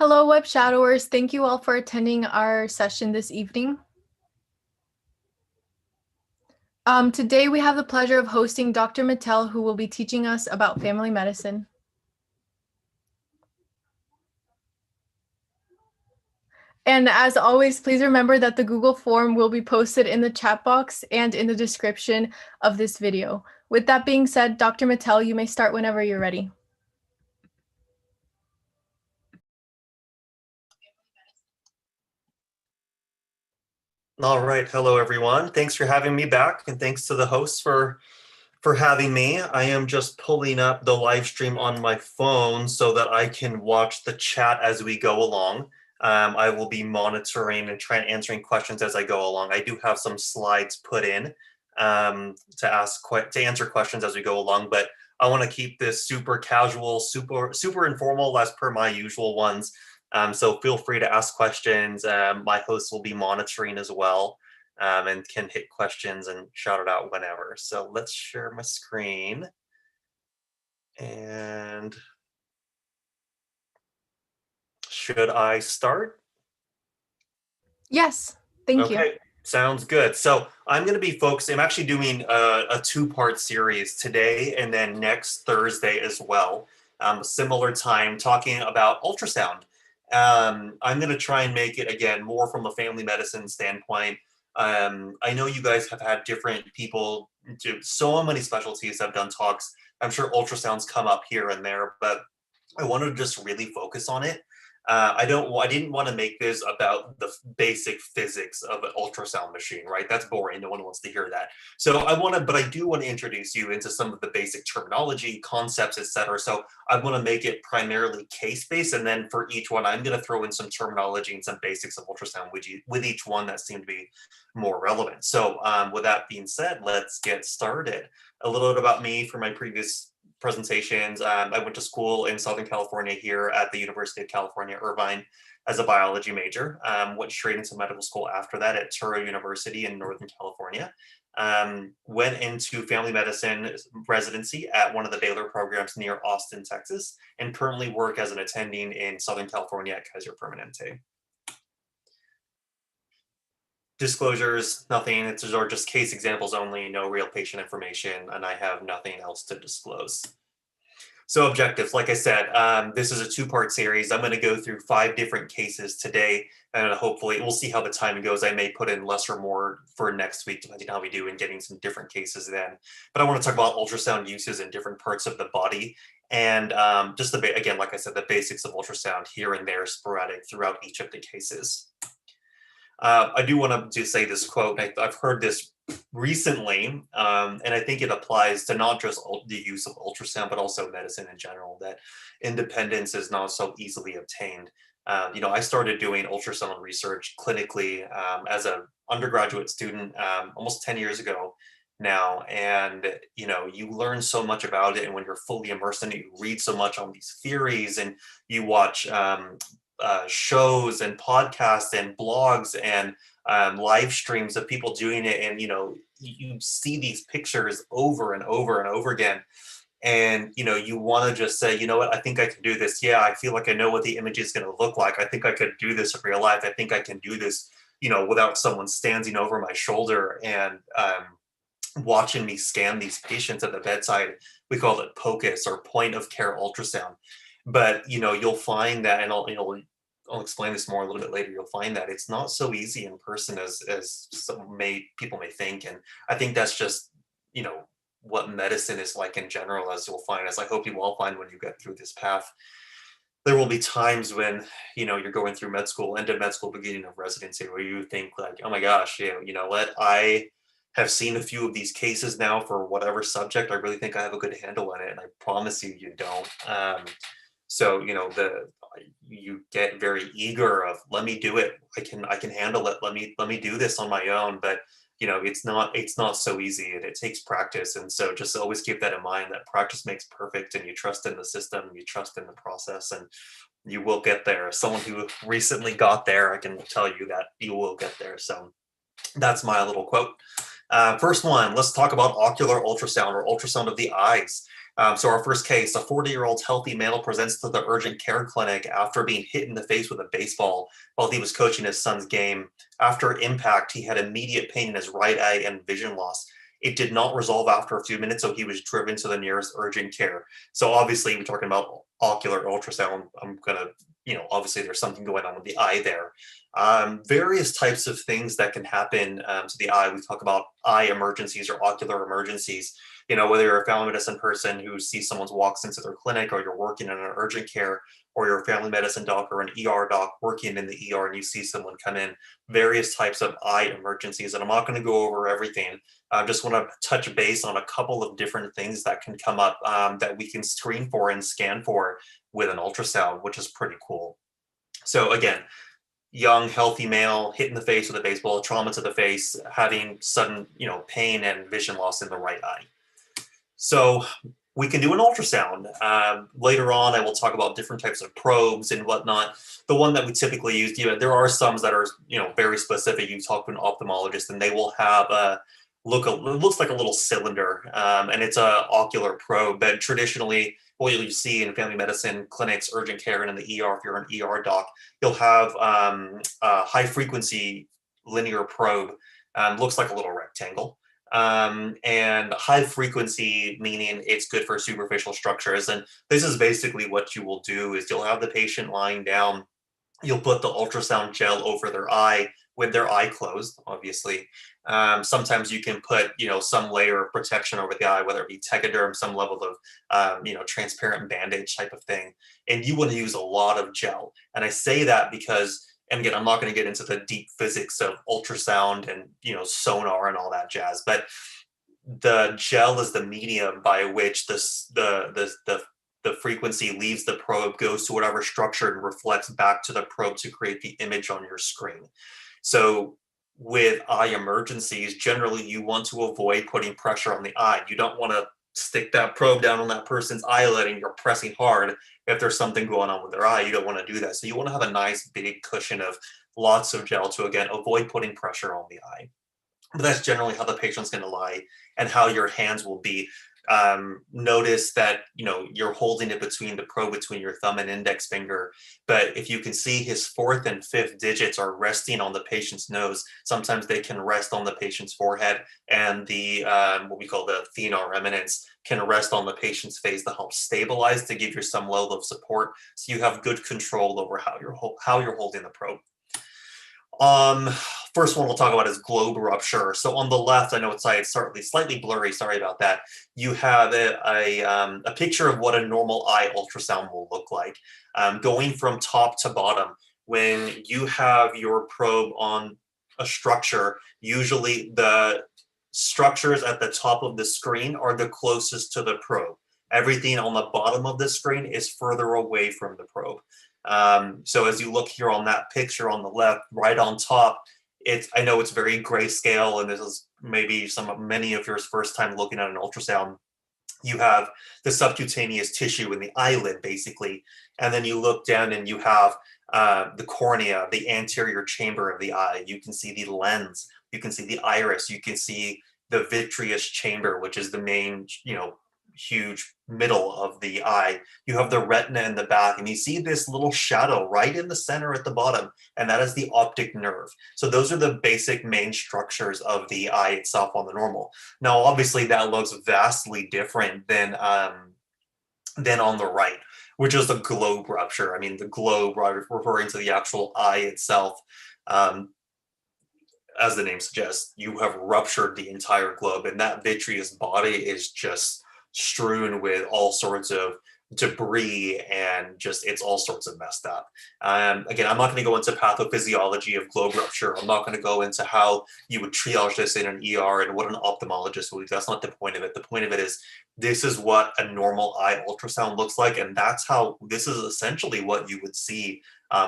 Hello, Web Shadowers. Thank you all for attending our session this evening. Today we have the pleasure of hosting Dr. Mittal, who will be teaching us about family medicine. And as always, please remember that the Google form will be posted in the chat box and in the description of this video. With that being said, Dr. Mittal, you may start whenever you're ready. All right. Hello, everyone. Thanks for having me back, and thanks to the hosts for having me. I am just pulling up the live stream on my phone so that I can watch the chat as we go along. I will be monitoring and answering questions as I go along. I do have some slides put in to answer questions as we go along, but I want to keep this super casual, super informal, as per my usual ones. So feel free to ask questions. My host will be monitoring as well, and can hit questions and shout it out whenever. So let's share my screen. And should I start? Yes, thank you. Okay, sounds good. So I'm going to be focusing, I'm actually doing a two-part series today and then next Thursday as well. A similar time talking about ultrasound. I'm going to try and make it, again, more from a family medicine standpoint. I know you guys have had different people do so many specialties have done talks. I'm sure ultrasounds come up here and there, but I wanted to just really focus on it. I didn't want to make this about the basic physics of an ultrasound machine, right? That's boring. No one wants to hear that. So but I do want to introduce you into some of the basic terminology, concepts, etc. So I want to make it primarily case-based, and then for each one, I'm going to throw in some terminology and some basics of ultrasound with each one that seem to be more relevant. So with that being said, let's get started. A little bit about me from my previous presentations. I went to school in Southern California here at the University of California, Irvine, as a biology major. Went straight into medical school after that at Touro University in Northern California. Went into family medicine residency at one of the Baylor programs near Austin, Texas, and currently work as an attending in Southern California at Kaiser Permanente. Disclosures, nothing. These are just case examples only, no real patient information, and I have nothing else to disclose. So objectives, like I said, this is a two-part series. I'm going to go through 5 different cases today, and hopefully we'll see how the time goes. I may put in less or more for next week, depending on how we do in getting some different cases then. But I want to talk about ultrasound uses in different parts of the body, and just again, like I said, the basics of ultrasound here and there, sporadic throughout each of the cases. I do want to say this quote. I've heard this recently, and I think it applies to not just the use of ultrasound, but also medicine in general, that independence is not so easily obtained. I started doing ultrasound research clinically as an undergraduate student almost 10 years ago now. And, you learn so much about it. And when you're fully immersed in it, you read so much on these theories and you watch shows and podcasts and blogs and live streams of people doing it, and you see these pictures over and over and over again, and you want to just say, you know what, I think I can do this. Yeah, I feel like I know what the image is going to look like. I think I could do this in real life. I think I can do this without someone standing over my shoulder and watching me scan these patients at the bedside. We call it POCUS, or point of care ultrasound. But you'll find that, and I'll explain this more a little bit later. You'll find that it's not so easy in person as people may think, and I think that's just what medicine is like in general, as you'll find, as I hope you all find when you get through this path. There will be times when you're going through med school, end of med school, beginning of residency, where you think like, oh my gosh, you know what, I have seen a few of these cases now for whatever subject. I really think I have a good handle on it, and I promise you don't. So you get very eager of, let me do it. I can handle it. Let me do this on my own. But it's not so easy, and it takes practice. And so just always keep that in mind, that practice makes perfect, and you trust in the system, you trust in the process, and you will get there. As someone who recently got there, I can tell you that you will get there. So that's my little quote. First one, let's talk about ocular ultrasound, or ultrasound of the eyes. So our first case, a 40-year-old healthy male presents to the urgent care clinic after being hit in the face with a baseball while he was coaching his son's game. After impact, he had immediate pain in his right eye and vision loss. It did not resolve after a few minutes, so he was driven to the nearest urgent care. So obviously, we're talking about ocular ultrasound. I'm gonna, obviously there's something going on with the eye there. Various types of things that can happen to the eye. We talk about eye emergencies or ocular emergencies. Whether you're a family medicine person who sees someone walks into their clinic, or you're working in an urgent care, or you're a family medicine doc or an ER doc working in the ER and you see someone come in, various types of eye emergencies. And I'm not going to go over everything. I just want to touch base on a couple of different things that can come up that we can screen for and scan for with an ultrasound, which is pretty cool. So again, young, healthy male hit in the face with a baseball, trauma to the face, having sudden, pain and vision loss in the right eye. So we can do an ultrasound. Later on, I will talk about different types of probes and whatnot. The one that we typically use, there are some that are, very specific. You talk to an ophthalmologist and they will have it looks like a little cylinder, and it's a ocular probe. But traditionally, what you see in family medicine clinics, urgent care, and in the ER, if you're an ER doc, you'll have a high frequency linear probe. Looks like a little rectangle. And high frequency, meaning it's good for superficial structures. And this is basically what you will do is you'll have the patient lying down. You'll put the ultrasound gel over their eye with their eye closed, obviously. Sometimes you can put, some layer of protection over the eye, whether it be Tegaderm, some level of, transparent bandage type of thing. And you want to use a lot of gel. And I say that because, and again, I'm not going to get into the deep physics of ultrasound and, sonar and all that jazz, but the gel is the medium by which the frequency leaves the probe, goes to whatever structure and reflects back to the probe to create the image on your screen. So with eye emergencies, generally you want to avoid putting pressure on the eye. You don't want to stick that probe down on that person's eyelid and you're pressing hard. If there's something going on with their eye, you don't want to do that. So you want to have a nice big cushion of lots of gel to, again, avoid putting pressure on the eye. But that's generally how the patient's going to lie and how your hands will be. Notice that, you're holding it between the probe between your thumb and index finger. But if you can see his fourth and fifth digits are resting on the patient's nose, sometimes they can rest on the patient's forehead, and the what we call the thenar eminence can rest on the patient's face to help stabilize, to give you some level of support, so you have good control over how you're holding the probe. First one we'll talk about is globe rupture. So on the left, I know it's slightly blurry, sorry about that. You have a picture of what a normal eye ultrasound will look like. Going from top to bottom, when you have your probe on a structure, usually the structures at the top of the screen are the closest to the probe. Everything on the bottom of the screen is further away from the probe. So as you look here on that picture on the left, right on top, I know it's very grayscale, and this is maybe many of your first time looking at an ultrasound. You have the subcutaneous tissue in the eyelid, basically, and then you look down and you have the cornea, the anterior chamber of the eye. You can see the lens, you can see the iris, you can see the vitreous chamber, which is the main, huge middle of the eye. You have the retina in the back, and you see this little shadow right in the center at the bottom, and that is the optic nerve. So those are the basic main structures of the eye itself on the normal. Now, obviously, that looks vastly different than on the right, which is the globe rupture. I mean, the globe, referring to the actual eye itself. As the name suggests, you have ruptured the entire globe, and that vitreous body is just strewn with all sorts of debris, and it's all sorts of messed up. Again, I'm not going to go into pathophysiology of globe rupture. I'm not going to go into how you would triage this in an ER and what an ophthalmologist would do. That's not the point of it. The point of it is, this is what a normal eye ultrasound looks like, and this is essentially what you would see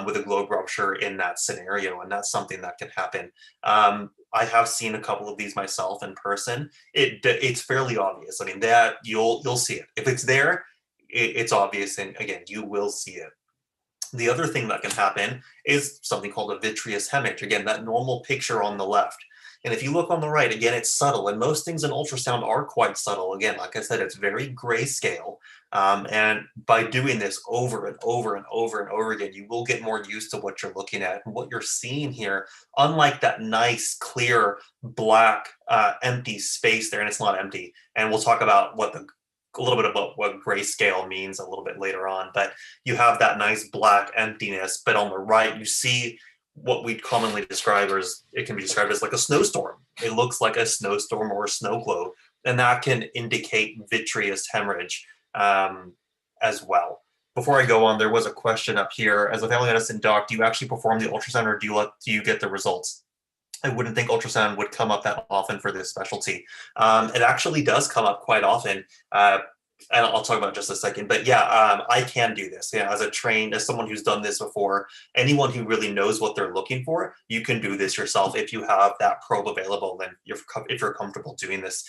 with a globe rupture in that scenario, and that's something that can happen. I have seen a couple of these myself in person. It's fairly obvious. I mean, that you'll see it. If it's there, it's obvious, and again, you will see it. The other thing that can happen is something called a vitreous hemorrhage. Again, that normal picture on the left. And if you look on the right, again, it's subtle. And most things in ultrasound are quite subtle. Again, like I said, it's very grayscale. And by doing this over and over and over and over again, you will get more used to what you're looking at. And what you're seeing here, unlike that nice, clear, black, empty space there, and it's not empty. And we'll talk about a little bit about what grayscale means a little bit later on, but you have that nice black emptiness, but on the right, you see what we commonly describe as, it can be described as like a snowstorm. It looks like a snowstorm or a snow globe, and that can indicate vitreous hemorrhage as well. Before I go on, there was a question up here. As a family medicine doc, do you actually perform the ultrasound, or do you get the results? I wouldn't think ultrasound would come up that often for this specialty. It actually does come up quite often. And I'll talk about it in just a second, but yeah, I can do this. Yeah, as someone who's done this before, anyone who really knows what they're looking for, you can do this yourself if you have that probe available and if you're comfortable doing this.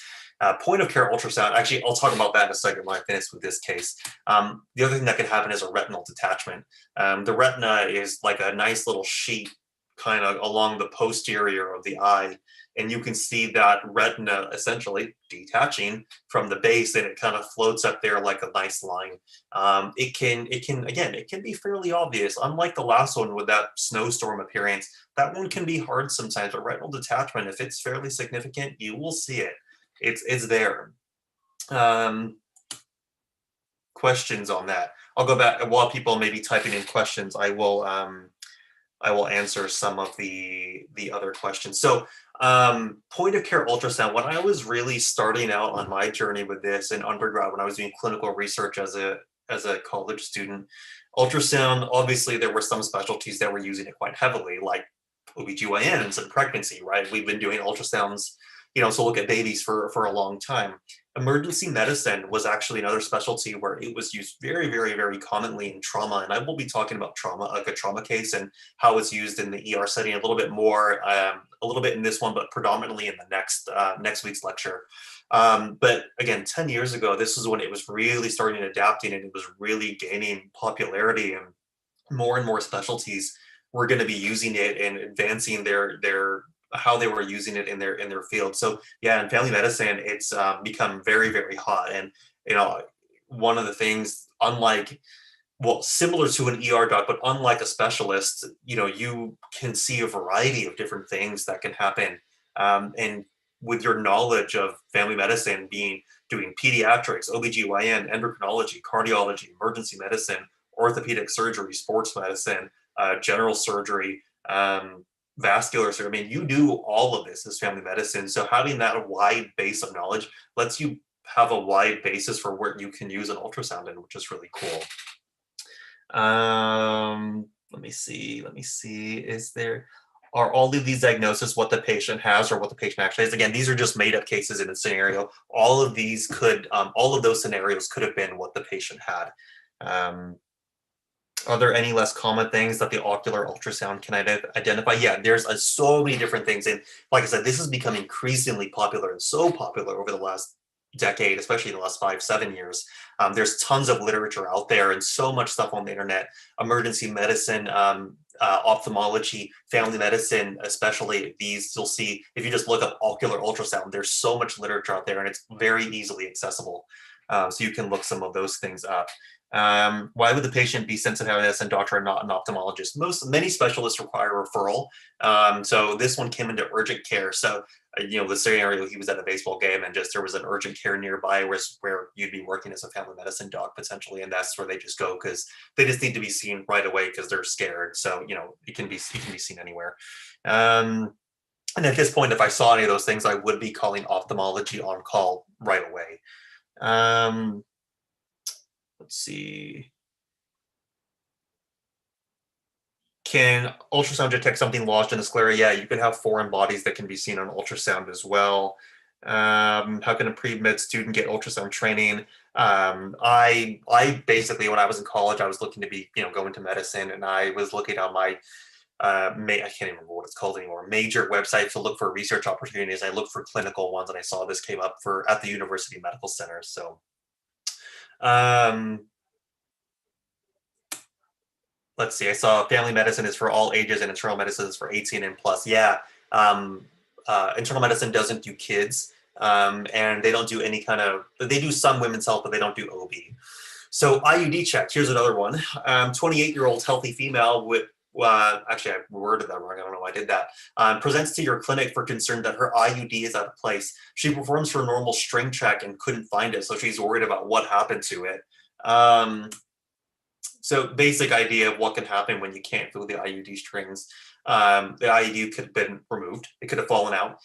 Point of care ultrasound, actually, I'll talk about that in a second when I finish with this case. The other thing that can happen is a retinal detachment. The retina is like a nice little sheet kind of along the posterior of the eye, and you can see that retina essentially detaching from the base, and it kind of floats up there like a nice line. It can be fairly obvious. Unlike the last one with that snowstorm appearance, that one can be hard sometimes, but retinal detachment, if it's fairly significant, you will see it. It's there. Questions on that? I'll go back while people may be typing in questions. I will answer some of the other questions. So point of care ultrasound, when I was really starting out on my journey with this in undergrad, when I was doing clinical research as a college student, ultrasound, obviously there were some specialties that were using it quite heavily, like OBGYNs and pregnancy, right? We've been doing ultrasounds, to look at babies for a long time. Emergency medicine was actually another specialty where it was used very, very, very commonly in trauma. And I will be talking about trauma, like a trauma case, and how it's used in the ER setting a little bit more, a little bit in this one, but predominantly in the next week's lecture. But again, 10 years ago, this is when it was really starting adapting, and it was really gaining popularity, and more specialties were going to be using it and advancing their how they were using it in their field. So yeah, in family medicine, it's become very, very hot. And one of the things, similar to an ER doc, but unlike a specialist, you can see a variety of different things that can happen. And with your knowledge of family medicine, doing pediatrics, OBGYN, endocrinology, cardiology, emergency medicine, orthopedic surgery, sports medicine, general surgery, vascular surgery. I mean, you do all of this as family medicine. So having that wide base of knowledge lets you have a wide basis for where you can use an ultrasound in, which is really cool. Let me see. Are all of these diagnoses what the patient has or what the patient actually has? Again, these are just made up cases in a scenario. All of those scenarios could have been what the patient had. Are there any less common things that the ocular ultrasound can identify? Yeah, there's so many different things. And like I said, this has become increasingly popular, and so popular over the last decade, especially in the last 5-7 years. There's tons of literature out there and so much stuff on the internet. Emergency medicine, ophthalmology, family medicine, especially these, you'll see if you just look up ocular ultrasound, there's so much literature out there, and it's very easily accessible. So you can look some of those things up. Why would the patient be sensitive to this and doctor and not an ophthalmologist? Many specialists require referral. So this one came into urgent care. So, the scenario, he was at a baseball game and there was an urgent care nearby where you'd be working as a family medicine doc potentially. And that's where they just go because they just need to be seen right away because they're scared. So, it can be seen anywhere. And at this point, if I saw any of those things, I would be calling ophthalmology on call right away. Let's see. Can ultrasound detect something lodged in the sclera? Yeah, you could have foreign bodies that can be seen on ultrasound as well. How can a pre-med student get ultrasound training? I basically, when I was in college, I was looking to go into medicine, and I was looking on my I can't even remember what it's called anymore, major website to look for research opportunities. I looked for clinical ones, and I saw this came up at the University Medical Center. So let's see, I saw family medicine is for all ages and internal medicine is for 18 and plus. Yeah. internal medicine doesn't do kids, and they don't do any kind of, they do some women's health, but they don't do OB. So IUD check, here's another one. 28-year-old healthy female with, actually I worded that wrong, I don't know why I did that. Presents to your clinic for concern that her IUD is out of place. She performs her normal string check and couldn't find it, so she's worried about what happened to it. So basic idea of what can happen when you can't feel the IUD strings. The IUD could have been removed. It could have fallen out.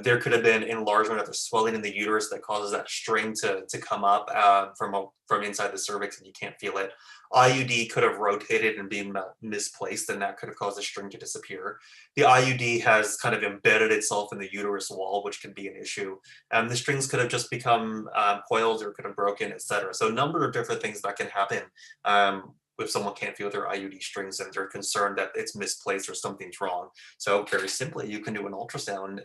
There could have been enlargement of the swelling in the uterus that causes that string to come up from inside the cervix and you can't feel it. IUD could have rotated and been misplaced, and that could have caused the string to disappear. The IUD has kind of embedded itself in the uterus wall, which can be an issue. The strings could have just become coiled or could have broken, etc. So a number of different things that can happen if someone can't feel their IUD strings and they're concerned that it's misplaced or something's wrong. So very simply, you can do an ultrasound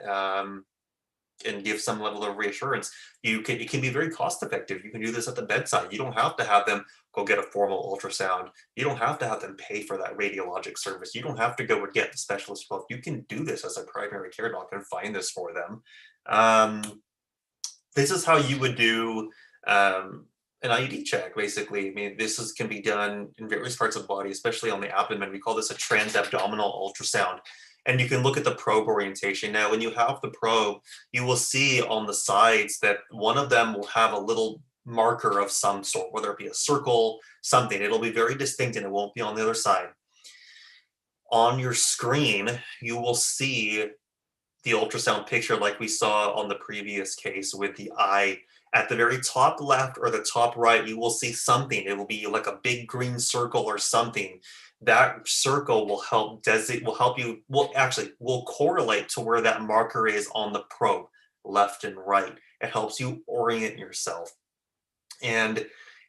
and give some level of reassurance. It can be very cost effective. You can do this at the bedside. You don't have to have them go get a formal ultrasound. You don't have to have them pay for that radiologic service. You don't have to go and get the specialist book. You can do this as a primary care doc and find this for them. This is how you would do an IUD check, basically. I mean, can be done in various parts of the body, especially on the abdomen. We call this a transabdominal ultrasound. And you can look at the probe orientation. Now, when you have the probe, you will see on the sides that one of them will have a little marker of some sort, whether it be a circle, something. It'll be very distinct and it won't be on the other side. On your screen, you will see the ultrasound picture like we saw on the previous case with the eye. At the very top left or the top right, you will see something. It will be like a big green circle or something. That circle will will correlate to where that marker is on the probe, left and right. It helps you orient yourself. And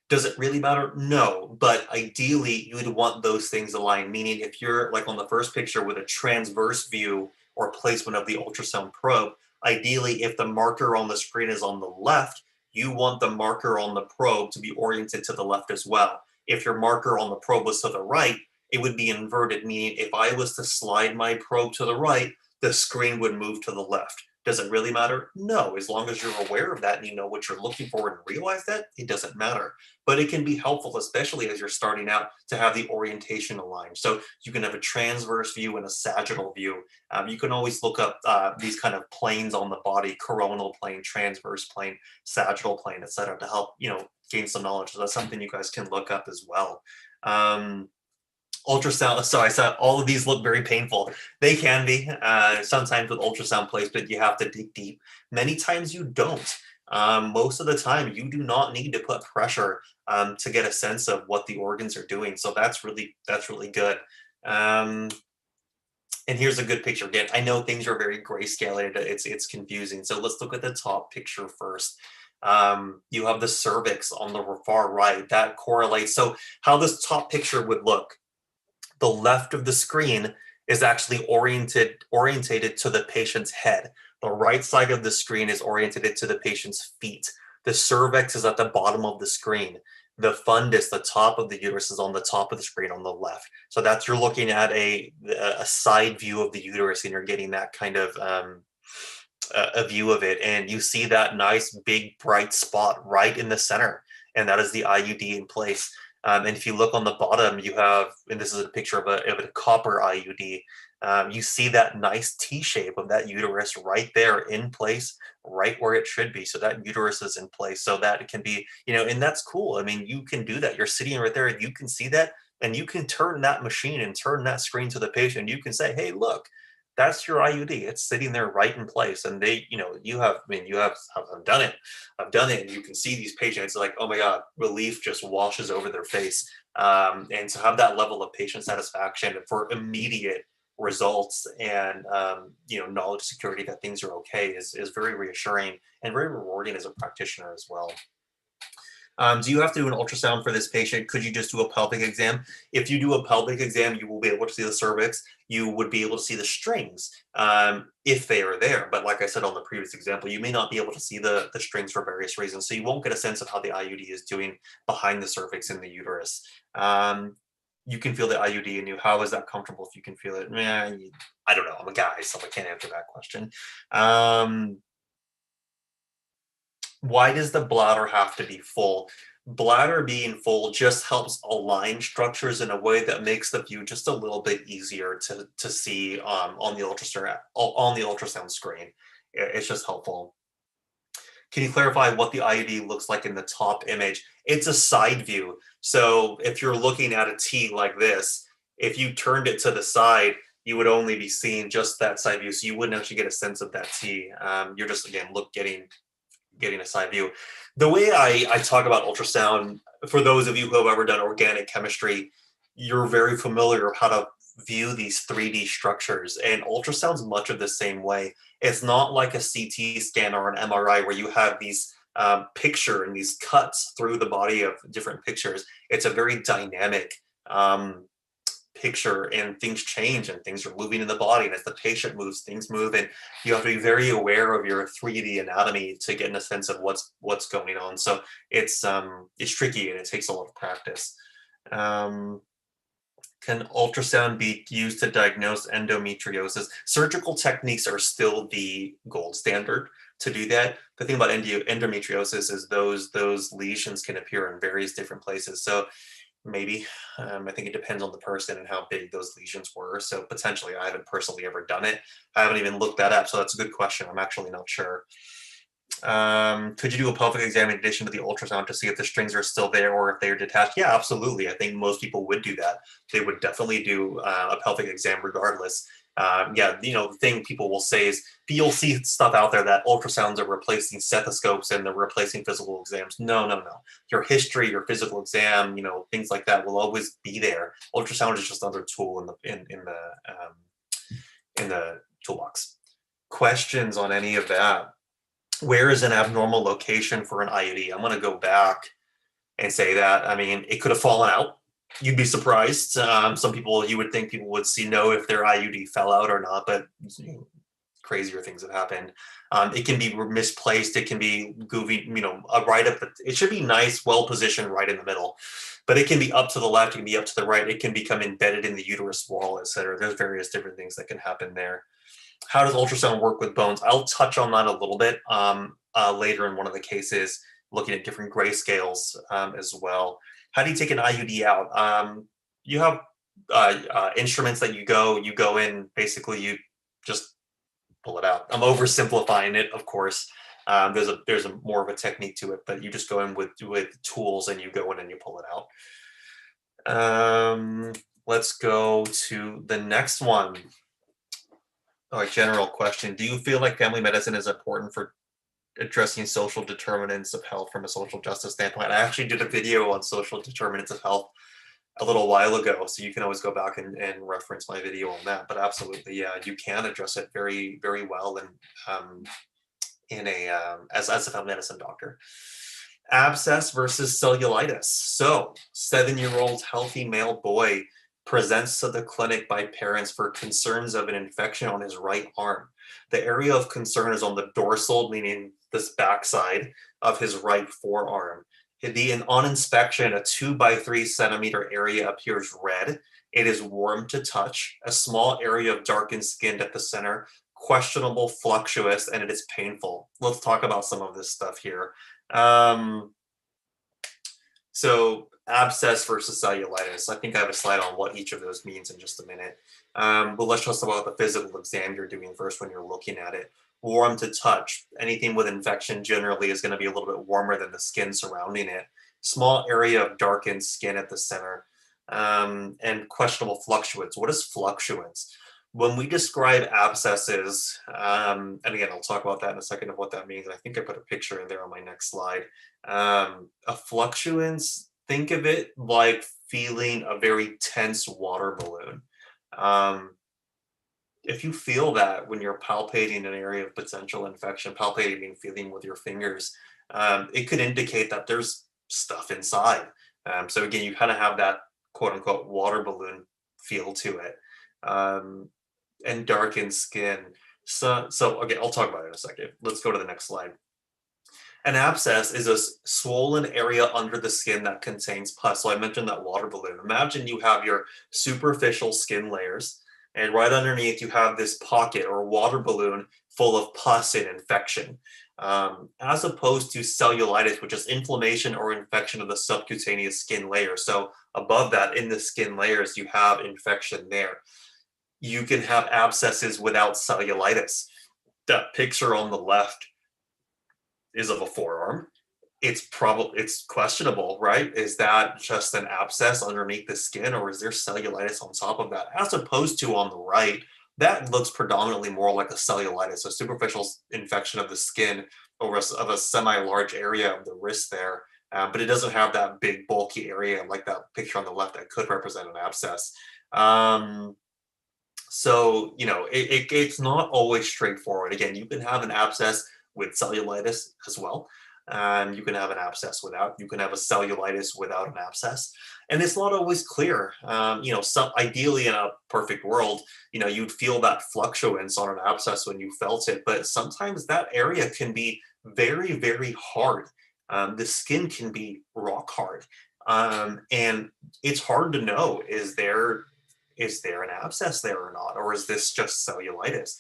does it really matter? No, but ideally you would want those things aligned, meaning if you're like on the first picture with a transverse view or placement of the ultrasound probe, ideally if the marker on the screen is on the left, you want the marker on the probe to be oriented to the left as well. If your marker on the probe was to the right, it would be inverted, meaning if I was to slide my probe to the right, the screen would move to the left. Does it really matter? No, as long as you're aware of that and you know what you're looking for and realize that, it doesn't matter. But it can be helpful, especially as you're starting out, to have the orientation aligned. So you can have a transverse view and a sagittal view. You can always look up these kind of planes on the body: coronal plane, transverse plane, sagittal plane, etc., to help gain some knowledge. So that's something you guys can look up as well. Ultrasound, so I said all of these look very painful. They can be. Sometimes with ultrasound placement, you have to dig deep. Many times you don't. Most of the time, you do not need to put pressure to get a sense of what the organs are doing. So that's really good. And here's a good picture. Again, I know things are very grayscale. It's confusing. So let's look at the top picture first. You have the cervix on the far right. That correlates. So how this top picture would look: the left of the screen is actually orientated to the patient's head. The right side of the screen is oriented to the patient's feet. The cervix is at the bottom of the screen. The fundus, the top of the uterus, is on the top of the screen on the left. So that's, you're looking at a side view of the uterus, and you're getting that kind of a view of it. And you see that nice big bright spot right in the center, and that is the IUD in place. And if you look on the bottom, you have, and this is a picture of a copper IUD, you see that nice T shape of that uterus right there in place, right where it should be. So that uterus is in place, so that it can be, and that's cool. I mean, you can do that. You're sitting right there and you can see that, and you can turn that machine and turn that screen to the patient. You can say, hey, look, that's your IUD. It's sitting there right in place. And I've done it. And you can see these patients like, oh my God, relief just washes over their face. And to have that level of patient satisfaction for immediate results and, knowledge security that things are okay is very reassuring and very rewarding as a practitioner as well. Do you have to do an ultrasound for this patient? Could you just do a pelvic exam? If you do a pelvic exam, you will be able to see the cervix. You would be able to see the strings if they are there. But like I said on the previous example, you may not be able to see the strings for various reasons. So you won't get a sense of how the IUD is doing behind the cervix in the uterus. you can feel the IUD in you. How is that comfortable if you can feel it? I don't know. I'm a guy, so I can't answer that question. Why does the bladder have to be full? Bladder being full just helps align structures in a way that makes the view just a little bit easier to see on the ultrasound screen. It's just helpful. Can you clarify what the IUD looks like in the top image? It's a side view. So if you're looking at a T like this, if you turned it to the side, you would only be seeing just that side view. So you wouldn't actually get a sense of that T. You're just, again, getting a side view. The way I talk about ultrasound, for those of you who have ever done organic chemistry, you're very familiar with how to view these 3D structures, and ultrasound's much of the same way. It's not like a CT scan or an MRI where you have these picture and these cuts through the body of different pictures. It's a very dynamic picture, and things change and things are moving in the body, and as the patient moves, things move, and you have to be very aware of your 3D anatomy to get in a sense of what's going on. So it's tricky and it takes a lot of practice. Can ultrasound be used to diagnose endometriosis? Surgical techniques are still the gold standard to do that. The thing about endometriosis is those lesions can appear in various different places. So maybe, I think it depends on the person and how big those lesions were. So potentially, I haven't personally ever done it. I haven't even looked that up. So that's a good question. I'm actually not sure. Could you do a pelvic exam in addition to the ultrasound to see if the strings are still there or if they're detached? Yeah, absolutely. I think most people would do that. They would definitely do a pelvic exam regardless. Yeah, the thing people will say is you'll see stuff out there that ultrasounds are replacing stethoscopes and they're replacing physical exams. No, no, no. Your history, your physical exam, things like that will always be there. Ultrasound is just another tool in the toolbox. Questions on any of that? Where is an abnormal location for an IUD? I'm going to go back and say that. I mean, it could have fallen out. You'd be surprised. Some people, you would think people would know if their IUD fell out or not, but crazier things have happened. It can be misplaced. It can be goofy, right up. It should be nice, well positioned, right in the middle. But it can be up to the left. It can be up to the right. It can become embedded in the uterus wall, etc. There's various different things that can happen there. How does ultrasound work with bones? I'll touch on that a little bit later in one of the cases, looking at different grayscales as well. How do you take an IUD out? You have instruments that you go in, basically you just pull it out. I'm oversimplifying it, of course. There's a more of a technique to it, but you just go in with tools and you go in and you pull it out. Let's go to the next one. A general question. Do you feel like family medicine is important for addressing social determinants of health from a social justice standpoint? I actually did a video on social determinants of health a little while ago, so you can always go back and reference my video on that. But absolutely, yeah, you can address it very, very well and as a family medicine doctor. Abscess versus cellulitis. So 7-year-old healthy male boy presents to the clinic by parents for concerns of an infection on his right arm. The area of concern is on the dorsal, meaning this backside of his right forearm. On inspection, a 2 by 3 centimeter area appears red. It is warm to touch, a small area of darkened skin at the center, questionable fluctuous, and it is painful. Let's talk about some of this stuff here. So abscess versus cellulitis. I think I have a slide on what each of those means in just a minute. But let's just talk about the physical exam you're doing first when you're looking at it. Warm to touch. Anything with infection generally is going to be a little bit warmer than the skin surrounding it. Small area of darkened skin at the center. And questionable fluctuance. What is fluctuance? When we describe abscesses, and again, I'll talk about that in a second of what that means. I think I put a picture in there on my next slide. A fluctuance, think of it like feeling a very tense water balloon. If you feel that when you're palpating an area of potential infection, palpating and feeling with your fingers, it could indicate that there's stuff inside. So again, you kind of have that quote unquote water balloon feel to it. And darkened skin. So okay, I'll talk about it in a second. Let's go to the next slide. An abscess is a swollen area under the skin that contains pus. So I mentioned that water balloon. Imagine you have your superficial skin layers, and right underneath you have this pocket or water balloon full of pus and infection. As opposed to cellulitis, which is inflammation or infection of the subcutaneous skin layer. So above that, in the skin layers, you have infection there. You can have abscesses without cellulitis. That picture on the left is of a forearm. It's questionable, right? Is that just an abscess underneath the skin, or is there cellulitis on top of that? As opposed to on the right, that looks predominantly more like a cellulitis, a superficial infection of the skin over of a semi-large area of the wrist there. But it doesn't have that big bulky area like that picture on the left that could represent an abscess. So, it's not always straightforward. Again, you can have an abscess with cellulitis as well. You can have an abscess without, you can have a cellulitis without an abscess. And it's not always clear. Ideally in a perfect world, you'd feel that fluctuance on an abscess when you felt it, but sometimes that area can be very, very hard. The skin can be rock hard. And it's hard to know, is there an abscess there or not? Or is this just cellulitis?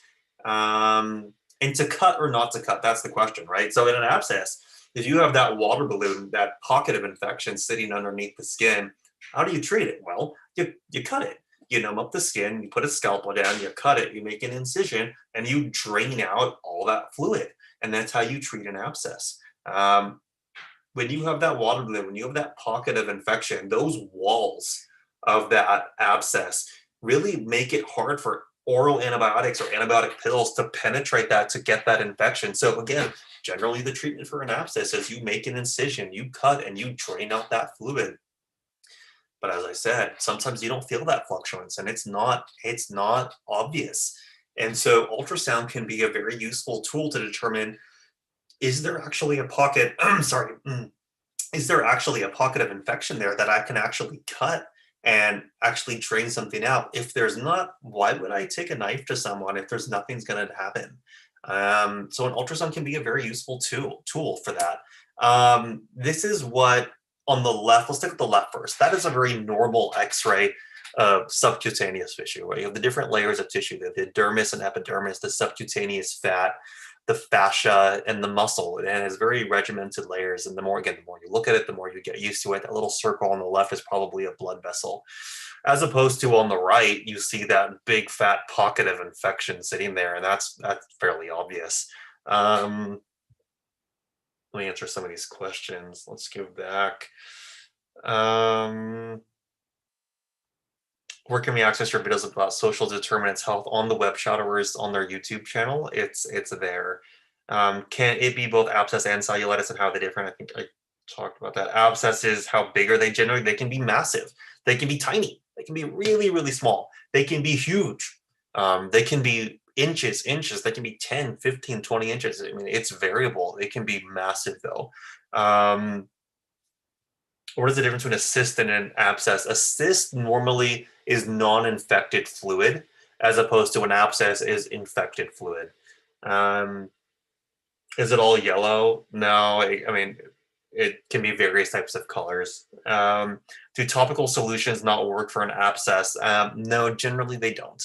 And to cut or not to cut, that's the question, right? So in an abscess, if you have that water balloon, that pocket of infection sitting underneath the skin, how do you treat it? Well, you cut it. You numb up the skin, you put a scalpel down, you cut it, you make an incision, and you drain out all that fluid. And that's how you treat an abscess. When you have that water balloon, when you have that pocket of infection, those walls of that abscess really make it hard for oral antibiotics or antibiotic pills to penetrate that, to get that infection. So again, generally the treatment for an abscess is you make an incision, you cut, and you drain out that fluid. But as I said, sometimes you don't feel that fluctuance, and it's not obvious. And so ultrasound can be a very useful tool to determine, is there actually a pocket, is there actually a pocket of infection there that I can actually cut and actually drain something out? If there's not, why would I take a knife to someone if there's nothing's going to happen? So an ultrasound can be a very useful tool for that. This is what on the left, let's look at the left first. That is a very normal x-ray of subcutaneous tissue, right? You have the different layers of tissue, the dermis and epidermis, the subcutaneous fat, the fascia, and the muscle. And it has very regimented layers. And the more you look at it, the more you get used to it. That little circle on the left is probably a blood vessel. As opposed to on the right, you see that big fat pocket of infection sitting there, and that's fairly obvious. Let me answer some of these questions. Let's go back. Where can we access your videos about social determinants health? On the web chat or on their YouTube channel? It's there. Can it be both abscess and cellulitis, and how are they different? I think I talked about that. Abscesses, how big are they generally? They can be massive. They can be tiny. They can be really, really small. They can be huge. They can be inches. They can be 10, 15, 20 inches. I mean, it's variable. It can be massive though. What is the difference between a cyst and an abscess? A cyst normally is non-infected fluid, as opposed to an abscess is infected fluid. Is it all yellow? No, I mean, it can be various types of colors. Do topical solutions not work for an abscess? No, generally they don't.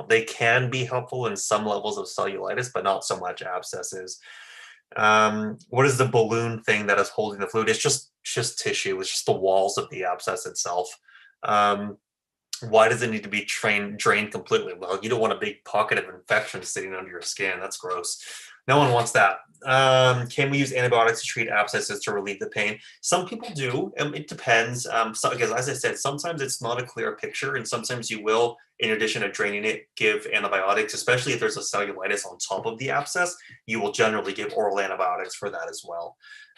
They can be helpful in some levels of cellulitis, but not so much abscesses. What is the balloon thing that is holding the fluid? It's just tissue. It's just the walls of the abscess itself. Why does it need to be drained completely? Well, you don't want a big pocket of infection sitting under your skin. That's gross. No one wants that. Can we use antibiotics to treat abscesses to relieve the pain? Some people do. It depends. Because as I said, sometimes it's not a clear picture, and sometimes you will, in addition to draining it, give antibiotics, especially if there's a cellulitis on top of the abscess. You will generally give oral antibiotics for that as well.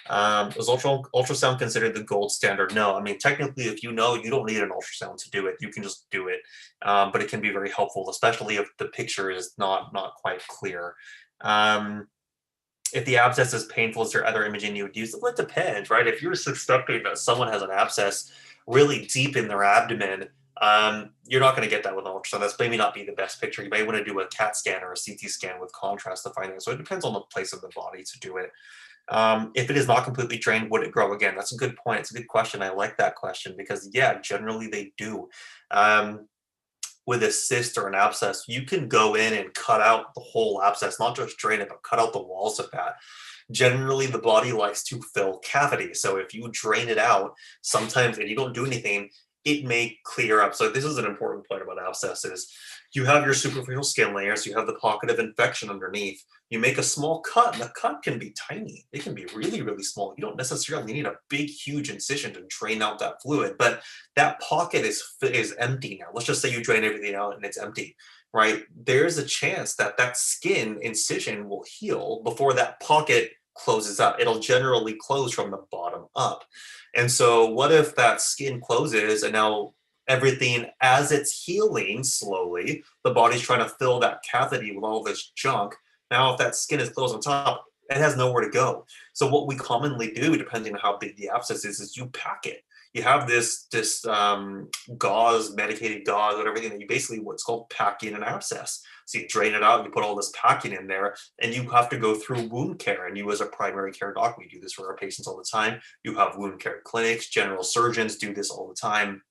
Is ultrasound considered the gold standard? No. I mean, technically, if you don't need an ultrasound to do it. You can just do it. But it can be very helpful, especially if the picture is not quite clear. If the abscess is painful, is there other imaging you would use? Well, it depends, right? If you're suspecting that someone has an abscess really deep in their abdomen, you're not going to get that with an ultrasound. That's maybe not be the best picture. You might want to do a CAT scan or a CT scan with contrast to find it. So it depends on the place of the body to do it. If it is not completely drained, would it grow again? That's a good point. It's a good question. I like that question because, yeah, generally they do. With a cyst or an abscess, you can go in and cut out the whole abscess, not just drain it, but cut out the walls of that. Generally, the body likes to fill cavities. So if you drain it out, sometimes, and you don't do anything, it may clear up. So this is an important point about abscesses. You have your superficial skin layers, you have the pocket of infection underneath. You make a small cut, and the cut can be tiny. It can be really, really small. You don't necessarily need a big, huge incision to drain out that fluid, but that pocket is empty now. Let's just say you drain everything out and it's empty, right? There's a chance that that skin incision will heal before that pocket closes up. It'll generally close from the bottom up. And so what if that skin closes and now everything, as it's healing slowly, the body's trying to fill that cavity with all this junk. Now, if that skin is closed on top, it has nowhere to go. So what we commonly do, depending on how big the abscess is you pack it. You have this gauze, medicated gauze, whatever, that you basically what's called packing an abscess. So you drain it out, you put all this packing in there, and you have to go through wound care. And you, as a primary care doc, we do this for our patients all the time. You have wound care clinics, general surgeons do this all the time.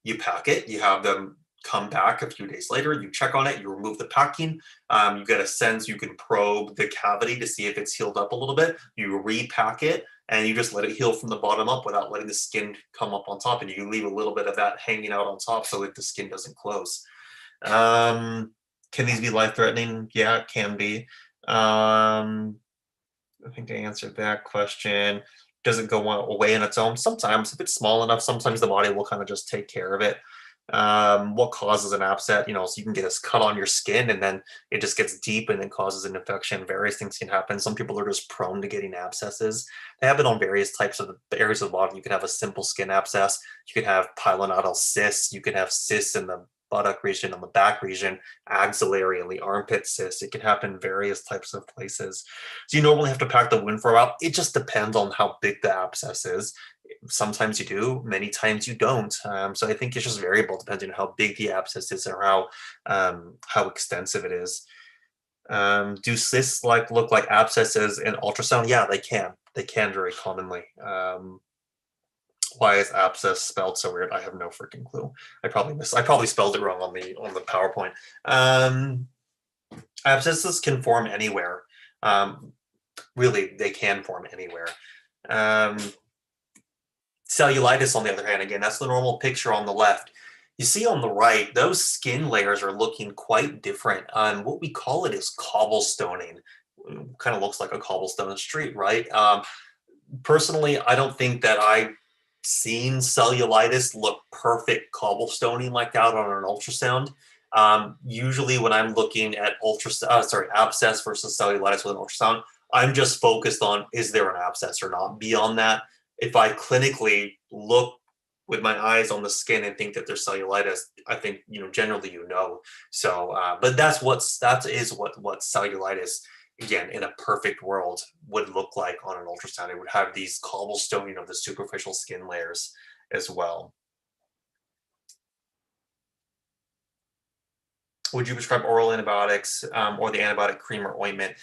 You pack it, you have them come back a few days later, you check on it, you remove the packing, you get a sense, you can probe the cavity to see if it's healed up a little bit, you repack it, and you just let it heal from the bottom up without letting the skin come up on top, and you leave a little bit of that hanging out on top so that the skin doesn't close. Can these be life-threatening? Yeah, it can be. I think to answer that question, does it go away on its own? Sometimes, if it's small enough, sometimes the body will kind of just take care of it. What causes an abscess? So you can get a cut on your skin and then it just gets deep and then causes an infection. Various things can happen. Some people are just prone to getting abscesses. They happen on various types of areas of the body. You can have a simple skin abscess. You can have pilonidal cysts. You can have cysts in the buttock region, on the back region, axillary, and the armpit cysts. It can happen in various types of places. So you normally have to pack the wound for a while. It just depends on how big the abscess is. Sometimes you do, many times you don't. So I think it's just variable depending on how big the abscess is or how extensive it is. Do cysts look like abscesses in ultrasound? Yeah, they can. They can very commonly. Why is abscess spelled so weird? I have no freaking clue. I probably spelled it wrong on the PowerPoint. Abscesses can form anywhere. Really, they can form anywhere. Cellulitis, on the other hand, again, that's the normal picture on the left. You see on the right, those skin layers are looking quite different. What we call it is cobblestoning. Kind of looks like a cobblestone street, right? Personally, I don't think that I've seen cellulitis look perfect cobblestoning like that on an ultrasound. Usually when I'm looking at abscess versus cellulitis with an ultrasound, I'm just focused on, is there an abscess or not? Beyond that, if I clinically look with my eyes on the skin and think that there's cellulitis, I think, generally, So, but that is what cellulitis, again, in a perfect world, would look like on an ultrasound. It would have these cobblestoning of the superficial skin layers as well. Would you prescribe oral antibiotics or the antibiotic cream or ointment?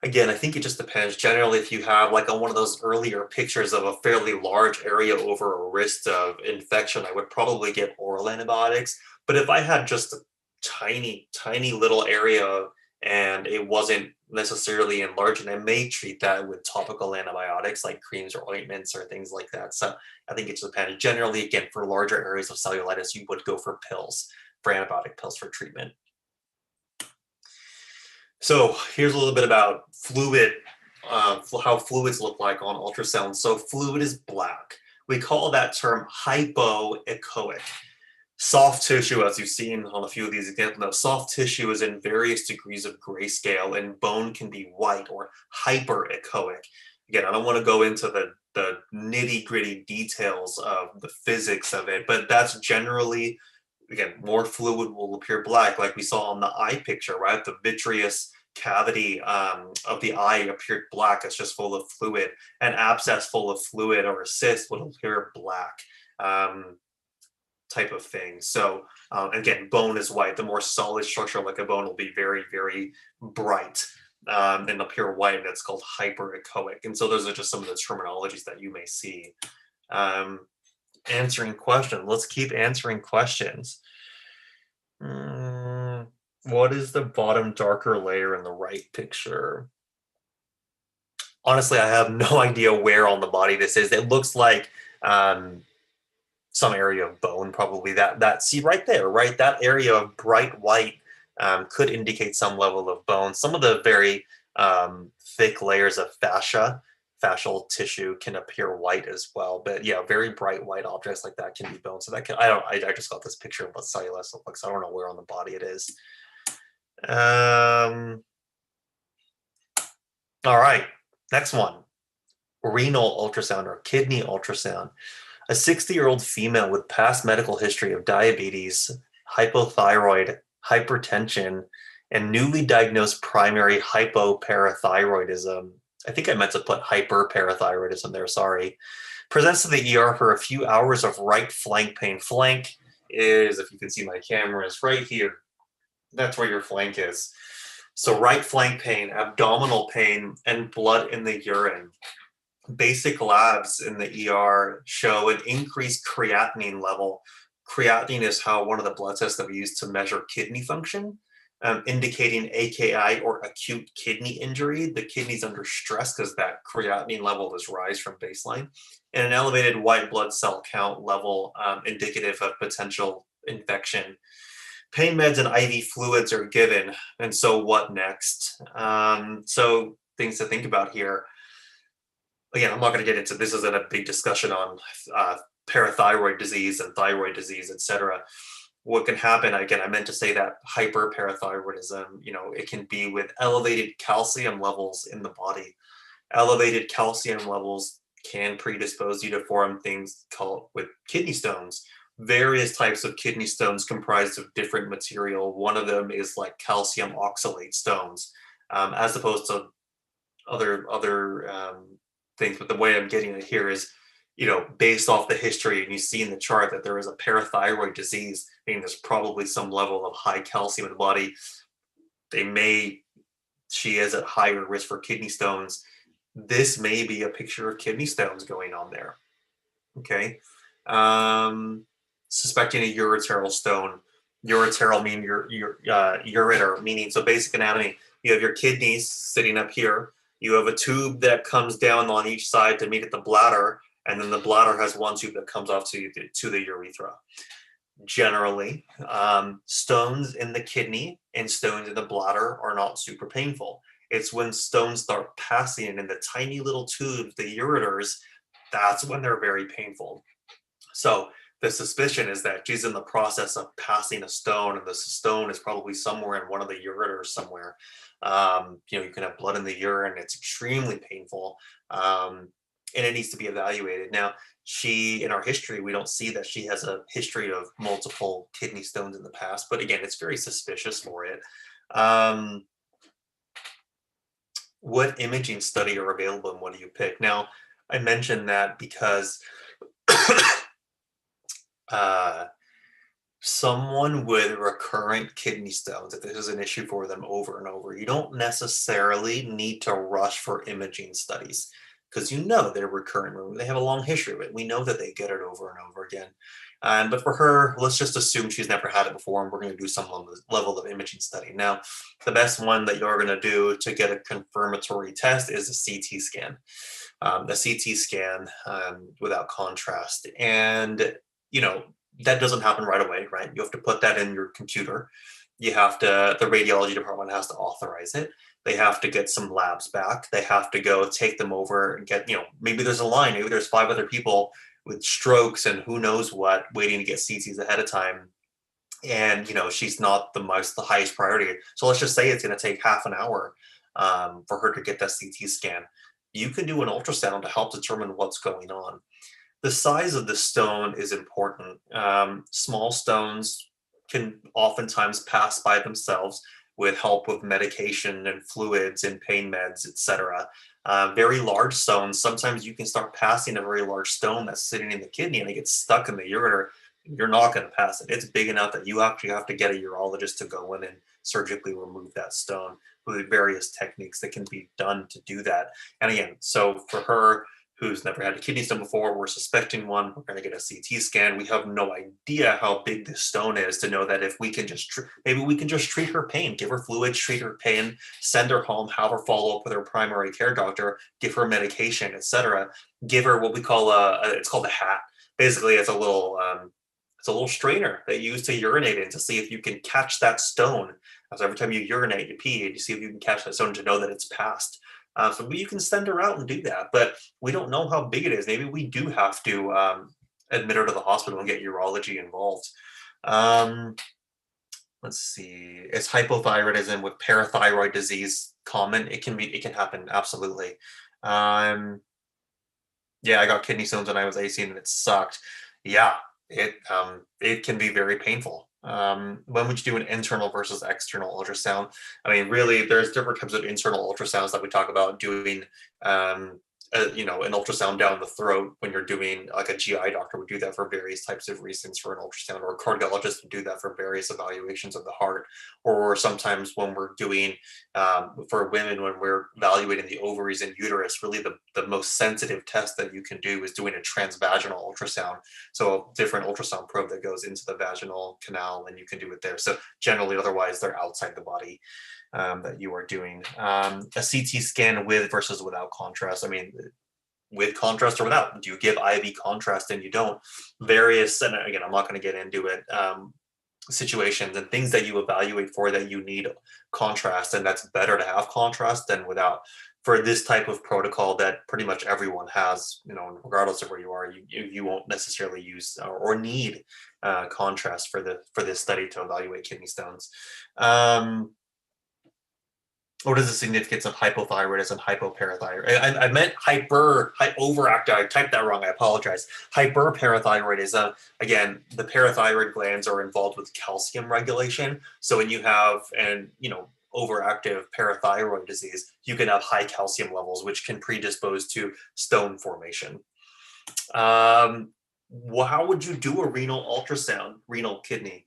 Again, I think it just depends. Generally, if you have, like on one of those earlier pictures of a fairly large area over a wrist of infection, I would probably get oral antibiotics. But if I had just a tiny, tiny little area and it wasn't necessarily enlarged, I may treat that with topical antibiotics like creams or ointments or things like that. So I think it just depends. Generally, again, for larger areas of cellulitis, you would go for pills, for antibiotic pills for treatment. So here's a little bit about fluid, how fluids look like on ultrasound. So fluid is black. We call that term hypoechoic. Soft tissue, as you've seen on a few of these examples, now, soft tissue is in various degrees of grayscale, and bone can be white or hyperechoic. Again, I don't want to go into the nitty-gritty details of the physics of it, but that's generally, again, more fluid will appear black, like we saw on the eye picture, right? The vitreous cavity of the eye appeared black. It's just full of fluid. An abscess full of fluid or a cyst would appear black, type of thing. So again, bone is white. The more solid structure like a bone will be very, very bright. and appear white, and it's called hyperechoic. And so those are just some of the terminologies that you may see. Answering questions. Let's keep answering questions. What is the bottom darker layer in the right picture? Honestly, I have no idea where on the body this is. It looks like some area of bone, probably. That see right there, right? That area of bright white could indicate some level of bone. Some of the very thick layers of fascial tissue can appear white as well. But yeah, very bright white objects like that can be bone. So that can, I just got this picture of what cellulite looks like, so I don't know where on the body it is. All right, next one. Renal ultrasound or kidney ultrasound. A 60-year-old female with past medical history of diabetes, hypothyroid, hypertension, and newly diagnosed primary hypoparathyroidism. I think I meant to put hyperparathyroidism there, sorry. Presents to the ER for a few hours of right flank pain. Flank is, if you can see my camera, is right here. That's where your flank is. So right flank pain, abdominal pain, and blood in the urine. Basic labs in the ER show an increased creatinine level. Creatinine is one of the blood tests that we use to measure kidney function, indicating AKI or acute kidney injury. The kidney's under stress because that creatinine level has rise from baseline, and an elevated white blood cell count level, indicative of potential infection. Pain meds and IV fluids are given. And so what next? So things to think about here. Again, I'm not going to get into this. Isn't a big discussion on parathyroid disease and thyroid disease, etc. What can happen, again, I meant to say that hyperparathyroidism, it can be with elevated calcium levels in the body. Elevated calcium levels can predispose you to form things called with kidney stones. Various types of kidney stones comprised of different material. One of them is like calcium oxalate stones, as opposed to other things. But the way I'm getting it here is, based off the history, and you see in the chart that there is a parathyroid disease, meaning there's probably some level of high calcium in the body. She is at higher risk for kidney stones. This may be a picture of kidney stones going on there. Okay. Suspecting a ureteral stone. Ureteral meaning your ureter, meaning, so basic anatomy. You have your kidneys sitting up here. You have a tube that comes down on each side to meet at the bladder, and then the bladder has one tube that comes off to the urethra. Generally, stones in the kidney and stones in the bladder are not super painful. It's when stones start passing in the tiny little tubes, the ureters, that's when they're very painful. So the suspicion is that she's in the process of passing a stone, and the stone is probably somewhere in one of the ureters somewhere. You can have blood in the urine. It's extremely painful, and it needs to be evaluated. Now, in our history, we don't see that she has a history of multiple kidney stones in the past, but again, it's very suspicious for it. What imaging study are available, and what do you pick? Now, I mentioned that because someone with recurrent kidney stones, if this is an issue for them over and over, you don't necessarily need to rush for imaging studies, because they're recurrent. They have a long history of it. We know that they get it over and over again. But for her, let's just assume she's never had it before, and we're going to do some level of imaging study. Now, the best one that you're going to do to get a confirmatory test is a CT scan. A CT scan without contrast. And, that doesn't happen right away, right? You have to put that in your computer. The radiology department has to authorize it. They have to get some labs back. They have to go take them over and get, maybe there's a line, maybe there's 5 other people with strokes and who knows what waiting to get CTs ahead of time. And, she's not the highest priority. So let's just say it's going to take half an hour for her to get that CT scan. You can do an ultrasound to help determine what's going on. The size of the stone is important. Small stones can oftentimes pass by themselves with help with medication and fluids and pain meds, etc. Very large stones, sometimes you can start passing a very large stone that's sitting in the kidney and it gets stuck in the ureter. you're not going to pass it. It's big enough that you actually have to get a urologist to go in and surgically remove that stone with various techniques that can be done to do that. And again, so for her, who's never had a kidney stone before, we're suspecting one, we're going to get a CT scan. We have no idea how big this stone is to know that if we can just, maybe we can just treat her pain, give her fluids, treat her pain, send her home, have her follow up with her primary care doctor, give her medication, etc. Give her what we call it's called a hat. Basically, it's a little strainer that you use to urinate in to see if you can catch that stone. So every time you urinate, you pee, you see if you can catch that stone to know that it's passed. So you can send her out and do that, but we don't know how big it is. Maybe we do have to admit her to the hospital and get urology involved. Let's see. Is hypothyroidism with parathyroid disease common? It can happen, absolutely. Yeah, I got kidney stones when I was 18 and it sucked. Yeah, it can be very painful. When would you do an internal versus external ultrasound? I mean, really, there's different types of internal ultrasounds that we talk about doing. An ultrasound down the throat when you're doing, like a GI doctor would do that for various types of reasons for an ultrasound, or a cardiologist would do that for various evaluations of the heart, or sometimes when we're doing for women, when we're evaluating the ovaries and uterus, really the most sensitive test that you can do is doing a transvaginal ultrasound. So a different ultrasound probe that goes into the vaginal canal, and you can do it there. So generally, otherwise, they're outside the body. That you are doing. A CT scan with versus without contrast. I mean, with contrast or without. Do you give IV contrast and you don't? Various, and again, I'm not going to get into it, situations and things that you evaluate for that you need contrast, and that's better to have contrast than without. For this type of protocol that pretty much everyone has, regardless of where you are, you won't necessarily use or need contrast for this study to evaluate kidney stones. What is the significance of hypothyroidism, hypoparathyroidism? I meant overactive. I typed that wrong. I apologize. Hyperparathyroidism. Again, the parathyroid glands are involved with calcium regulation. So when you have overactive parathyroid disease, you can have high calcium levels, which can predispose to stone formation. How would you do a renal ultrasound, renal kidney?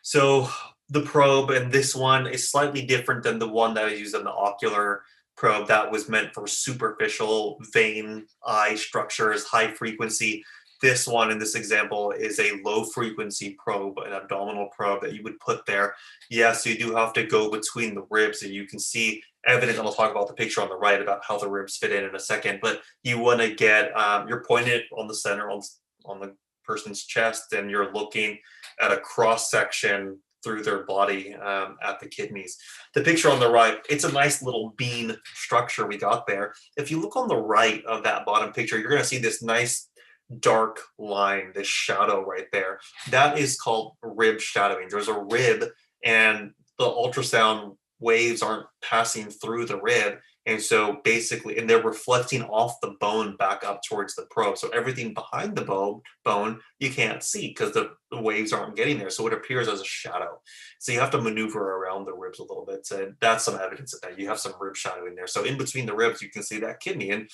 So the probe and this one is slightly different than the one that I used on the ocular probe that was meant for superficial vein eye structures, high frequency. This one in this example is a low frequency probe, an abdominal probe that you would put there. Yes, you do have to go between the ribs, and you can see evidence, and I'll talk about the picture on the right about how the ribs fit in a second, but you want to get, you're pointed on the center, on the person's chest, and you're looking at a cross section through their body at the kidneys. The picture on the right, it's a nice little bean structure we got there. If you look on the right of that bottom picture, you're going to see this nice dark line, this shadow right there. That is called rib shadowing. There's a rib, and the ultrasound waves aren't passing through the rib. And so basically, and they're reflecting off the bone back up towards the probe. So everything behind the bone you can't see because the waves aren't getting there. So it appears as a shadow. So you have to maneuver around the ribs a little bit. So that's some evidence of that. You have some rib shadowing there. So in between the ribs, you can see that kidney. And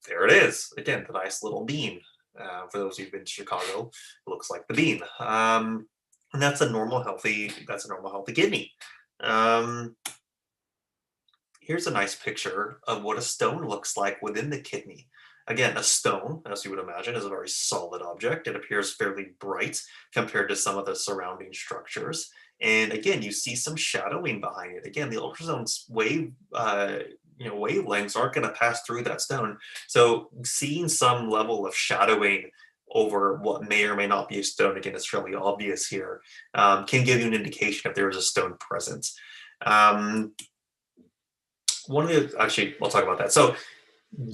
there it is. Again, the nice little bean. For those who've been to Chicago, it looks like the bean. And that's a normal, healthy kidney. Here's a nice picture of what a stone looks like within the kidney. Again, a stone, as you would imagine, is a very solid object. It appears fairly bright compared to some of the surrounding structures. And again, you see some shadowing behind it. Again, the ultrasound's wavelengths aren't going to pass through that stone. So seeing some level of shadowing over what may or may not be a stone, again, it's fairly obvious here, can give you an indication if there is a stone present. Actually, we'll talk about that. So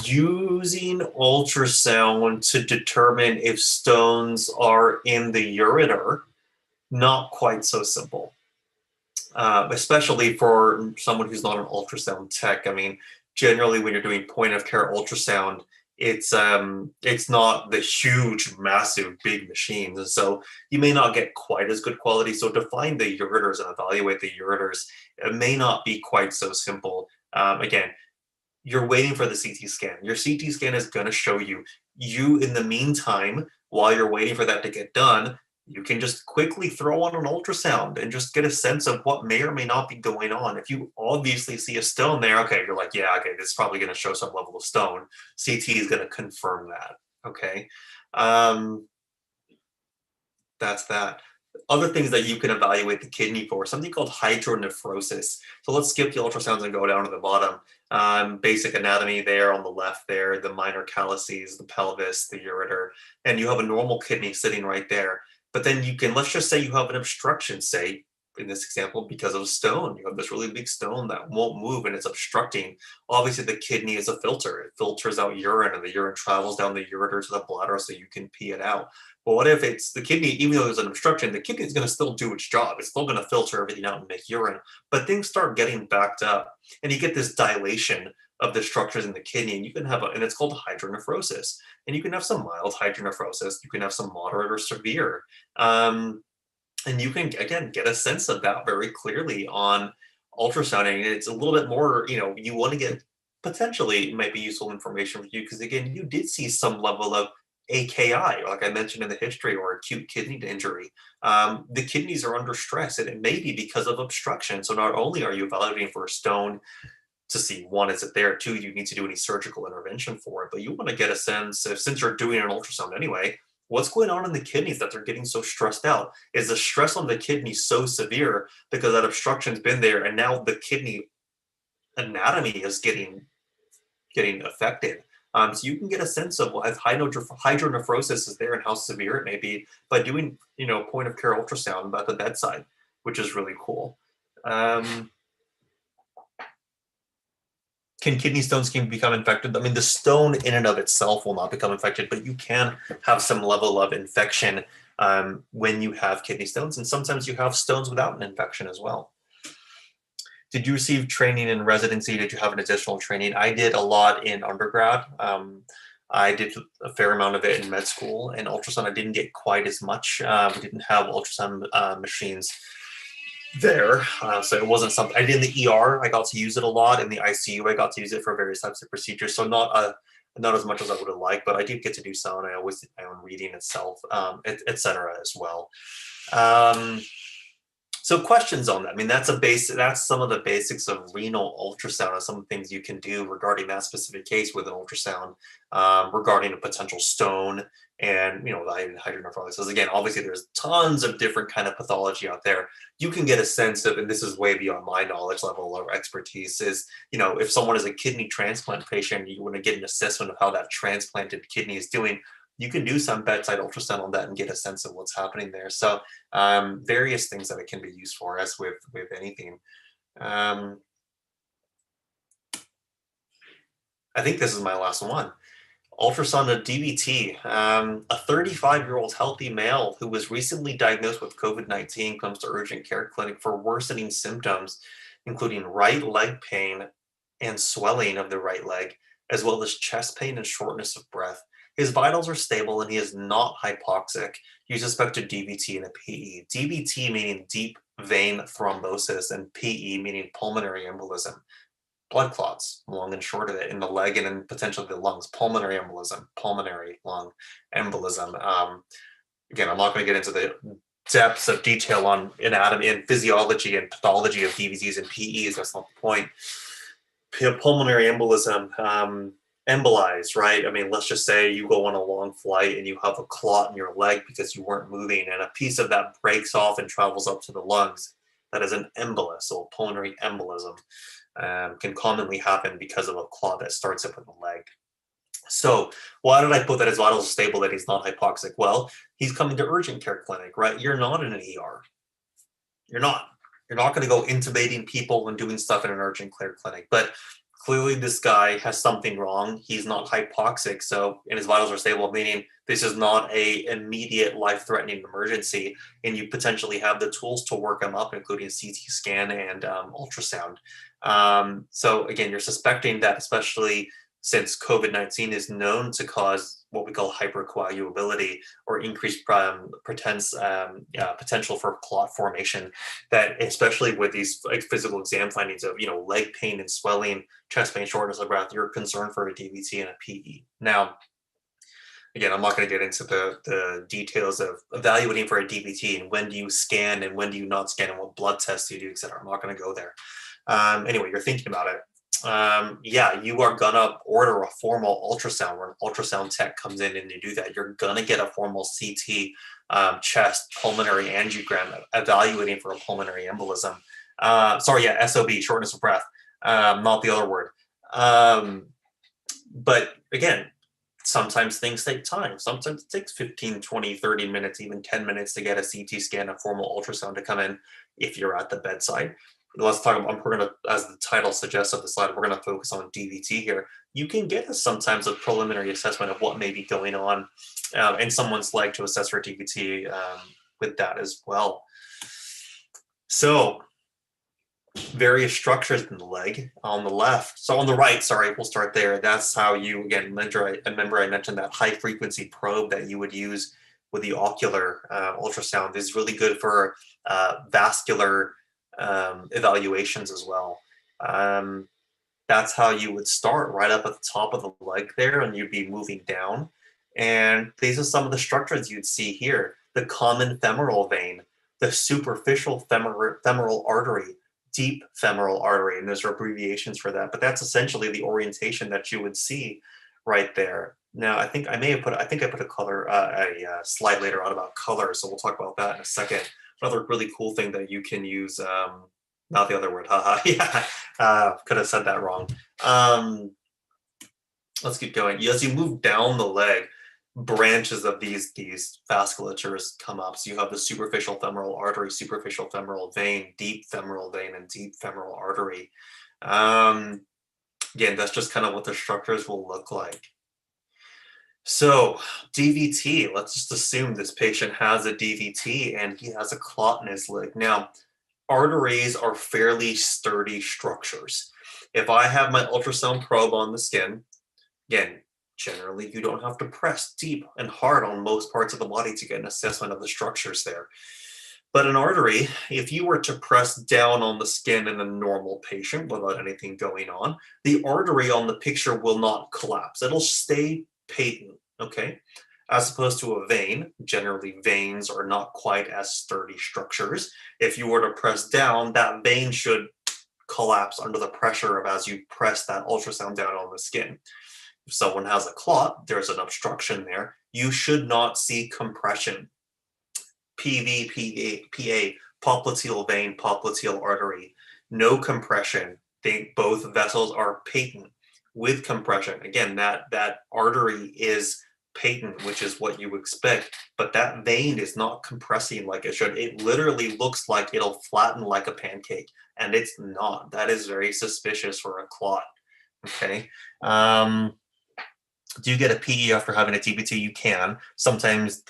using ultrasound to determine if stones are in the ureter, not quite so simple, especially for someone who's not an ultrasound tech. I mean, generally when you're doing point of care ultrasound, it's not the huge, massive, big machines. And so you may not get quite as good quality. So to find the ureters and evaluate the ureters, it may not be quite so simple. Again, you're waiting for the CT scan. Your CT scan is going to show you in the meantime, while you're waiting for that to get done, you can just quickly throw on an ultrasound and just get a sense of what may or may not be going on. If you obviously see a stone there, okay, you're like, yeah, okay, this is probably going to show some level of stone. CT is going to confirm that. Okay. That's that. Other things that you can evaluate the kidney for, something called hydronephrosis. So let's skip the ultrasounds and go down to the bottom. Basic anatomy there on the left there, the minor calyces, the pelvis, the ureter, and you have a normal kidney sitting right there. But then you can, let's just say you have an obstruction, say, in this example, because of a stone. You have this really big stone that won't move and it's obstructing. Obviously, the kidney is a filter. It filters out urine, and the urine travels down the ureter to the bladder so you can pee it out. But what if it's the kidney, even though there's an obstruction, the kidney is going to still do its job. It's still going to filter everything out and make urine. But things start getting backed up, and you get this dilation of the structures in the kidney, and you can have, and it's called hydronephrosis. And you can have some mild hydronephrosis. You can have some moderate or severe. And you can, again, get a sense of that very clearly on ultrasounding. It's a little bit more, you want to get potentially might be useful information for you because, again, you did see some level of AKI, like I mentioned in the history, or acute kidney injury. The kidneys are under stress, and it may be because of obstruction. So not only are you evaluating for a stone to see, one, is it there? Two, you need to do any surgical intervention for it, but you want to get a sense of, since you're doing an ultrasound anyway, what's going on in the kidneys that they're getting so stressed out? Is the stress on the kidney so severe because that obstruction's been there, and now the kidney anatomy is getting affected? So you can get a sense of what hydronephrosis is there and how severe it may be by doing, point of care ultrasound at the bedside, which is really cool. Can kidney stones become infected? I mean, the stone in and of itself will not become infected, but you can have some level of infection when you have kidney stones, and sometimes you have stones without an infection as well. Did you receive training in residency? Did you have an additional training? I did a lot in undergrad. I did a fair amount of it in med school, and ultrasound I didn't get quite as much. We didn't have ultrasound machines there, so it wasn't something I did in the ER. I got to use it a lot. In the ICU, I got to use it for various types of procedures. So not as much as I would have liked, but I did get to do so, and I always did my own reading itself, etc. as well. So questions on that. I mean, that's some of the basics of renal ultrasound and some of the things you can do regarding that specific case with an ultrasound, regarding a potential stone and, the hydronephrosis. Again, obviously there's tons of different kind of pathology out there. You can get a sense of, and this is way beyond my knowledge level or expertise, is, if someone is a kidney transplant patient, you want to get an assessment of how that transplanted kidney is doing. You can do some bedside ultrasound on that and get a sense of what's happening there. So various things that it can be used for, as with anything. I think this is my last one. Ultrasound of DVT. A 35-year-old healthy male who was recently diagnosed with COVID-19 comes to urgent care clinic for worsening symptoms, including right leg pain and swelling of the right leg, as well as chest pain and shortness of breath. His vitals are stable and he is not hypoxic. You suspect a DVT and a PE. DVT meaning deep vein thrombosis, and PE meaning pulmonary embolism. Blood clots, long and short of it, in the leg and in potentially the lungs. Pulmonary embolism, pulmonary lung embolism. Again, I'm not going to get into the depths of detail on anatomy and physiology and pathology of DVTs and PEs. That's not the point. Pulmonary embolism, embolize, right? I mean, let's just say you go on a long flight and you have a clot in your leg because you weren't moving, and a piece of that breaks off and travels up to the lungs. That is an embolus, so pulmonary embolism. Can commonly happen because of a clot that starts up in the leg. So why did I put that his vitals are stable, that he's not hypoxic? Well, he's coming to urgent care clinic, right? You're not in an ER. You're not going to go intubating people and doing stuff in an urgent care clinic. But clearly this guy has something wrong. He's not hypoxic, and his vitals are stable, meaning this is not a immediate life-threatening emergency, and you potentially have the tools to work him up, including CT scan and ultrasound. So again, you're suspecting that, especially since COVID-19 is known to cause what we call hypercoagulability, or increased potential for clot formation, that especially with these physical exam findings of leg pain and swelling, chest pain, shortness of breath, you're concerned for a DVT and a PE. Now, Again, I'm not going to get into the details of evaluating for a DVT and when do you scan and when do you not scan and what blood tests you do, etc. I'm not going to go there. Anyway, you're thinking about it. Yeah, you are gonna order a formal ultrasound where an ultrasound tech comes in and you do that. You're gonna get a formal CT, chest pulmonary angiogram evaluating for a pulmonary embolism. Sorry, yeah, SOB, shortness of breath, not the other word. But again, sometimes things take time. Sometimes it takes 15, 20, 30 minutes, even 10 minutes to get a CT scan, a formal ultrasound to come in if you're at the bedside. Let's talk about, we're going to, as the title suggests of the slide, we're going to focus on DVT here. You can get sometimes a preliminary assessment of what may be going on in someone's leg to assess for DVT with that as well. So various structures in the leg on the left. So on the right, sorry, we'll start there. That's how you, again, remember I mentioned that high frequency probe that you would use with the ocular ultrasound is really good for vascular evaluations as well. That's how you would start right up at the top of the leg there, and you'd be moving down. And these are some of the structures you'd see here: the common femoral vein, the superficial femoral artery, deep femoral artery, and there's abbreviations for that. But that's essentially the orientation that you would see right there. Now, I think I put a color, a slide later on about color, so we'll talk about that in a second. Another really cool thing that you can use, not the other word, haha, yeah, could have said that wrong. Let's keep going. As you move down the leg, branches of these vasculatures come up. So you have the superficial femoral artery, superficial femoral vein, deep femoral vein, and deep femoral artery. Again, that's just kind of what the structures will look like. So DVT, let's just assume this patient has a DVT and he has a clot in his leg. Now, arteries are fairly sturdy structures. If I have my ultrasound probe on the skin, again, generally you don't have to press deep and hard on most parts of the body to get an assessment of the structures there. But an artery, if you were to press down on the skin in a normal patient without anything going on, the artery on the picture will not collapse. It'll stay patent, okay? As opposed to a vein, generally veins are not quite as sturdy structures. If you were to press down, that vein should collapse under the pressure of as you press that ultrasound down on the skin. If someone has a clot, there's an obstruction there. You should not see compression. PV, PA, popliteal vein, popliteal artery. No compression. Both vessels are patent. With compression, again, that artery is patent, which is what you expect, but that vein is not compressing like it should. It literally looks like it'll flatten like a pancake, and it's not. That is very suspicious for a clot. Okay. Do you get a PE after having a DVT? You can. Sometimes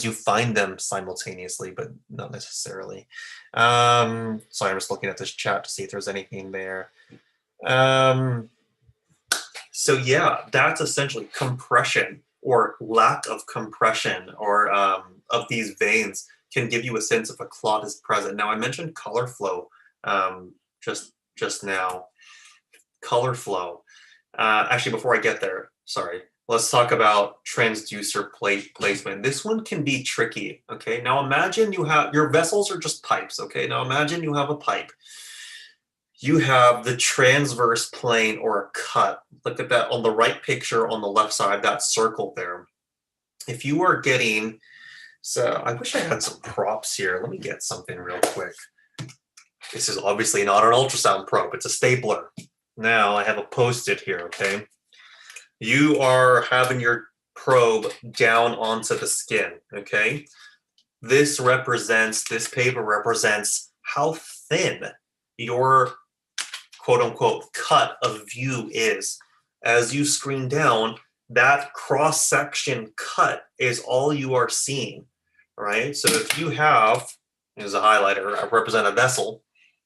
you find them simultaneously, but not necessarily. So I'm just looking at this chat to see if there's anything there. So yeah, that's essentially compression or lack of compression or of these veins can give you a sense if a clot is present. Now I mentioned color flow just now. Color flow. Actually, before I get there, sorry, let's talk about transducer plate placement. This one can be tricky, okay? Now imagine you have, your vessels are just pipes, okay? Now imagine you have a pipe. You have the transverse plane or a cut. Look at that on the right picture on the left side, that circle there. If you are getting, so I wish I had some props here. Let me get something real quick. This is obviously not an ultrasound probe, it's a stapler. Now I have a Post-it here, okay? You are having your probe down onto the skin, okay? This paper represents how thin your quote unquote cut of view is. As you screen down, that cross section cut is all you are seeing, right? So if you have, here's a highlighter, I represent a vessel.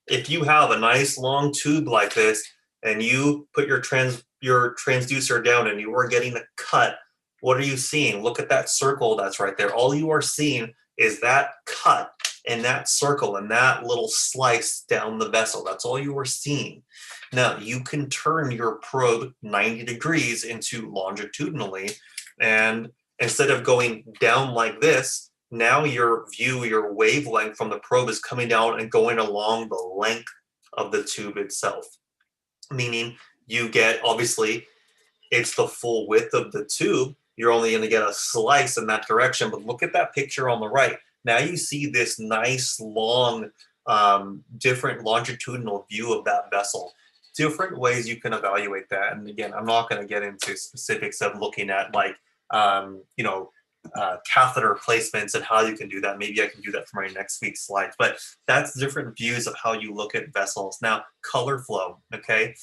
If you have a nice long tube like this and you put your transducer down and you are getting a cut, what are you seeing? Look at that circle that's right there. All you are seeing is that cut and that circle and that little slice down the vessel. That's all you are seeing. Now you can turn your probe 90 degrees into longitudinally And instead of going down like this, now your wavelength from the probe is coming down and going along the length of the tube itself. Meaning you get, obviously, it's the full width of the tube. You're only going to get a slice in that direction. But look at that picture on the right. Now you see this nice, long, different longitudinal view of that vessel. Different ways you can evaluate that. And again, I'm not going to get into specifics of looking at like, catheter placements and how you can do that. Maybe I can do that for my next week's slides. But that's different views of how you look at vessels. Now, color flow, okay?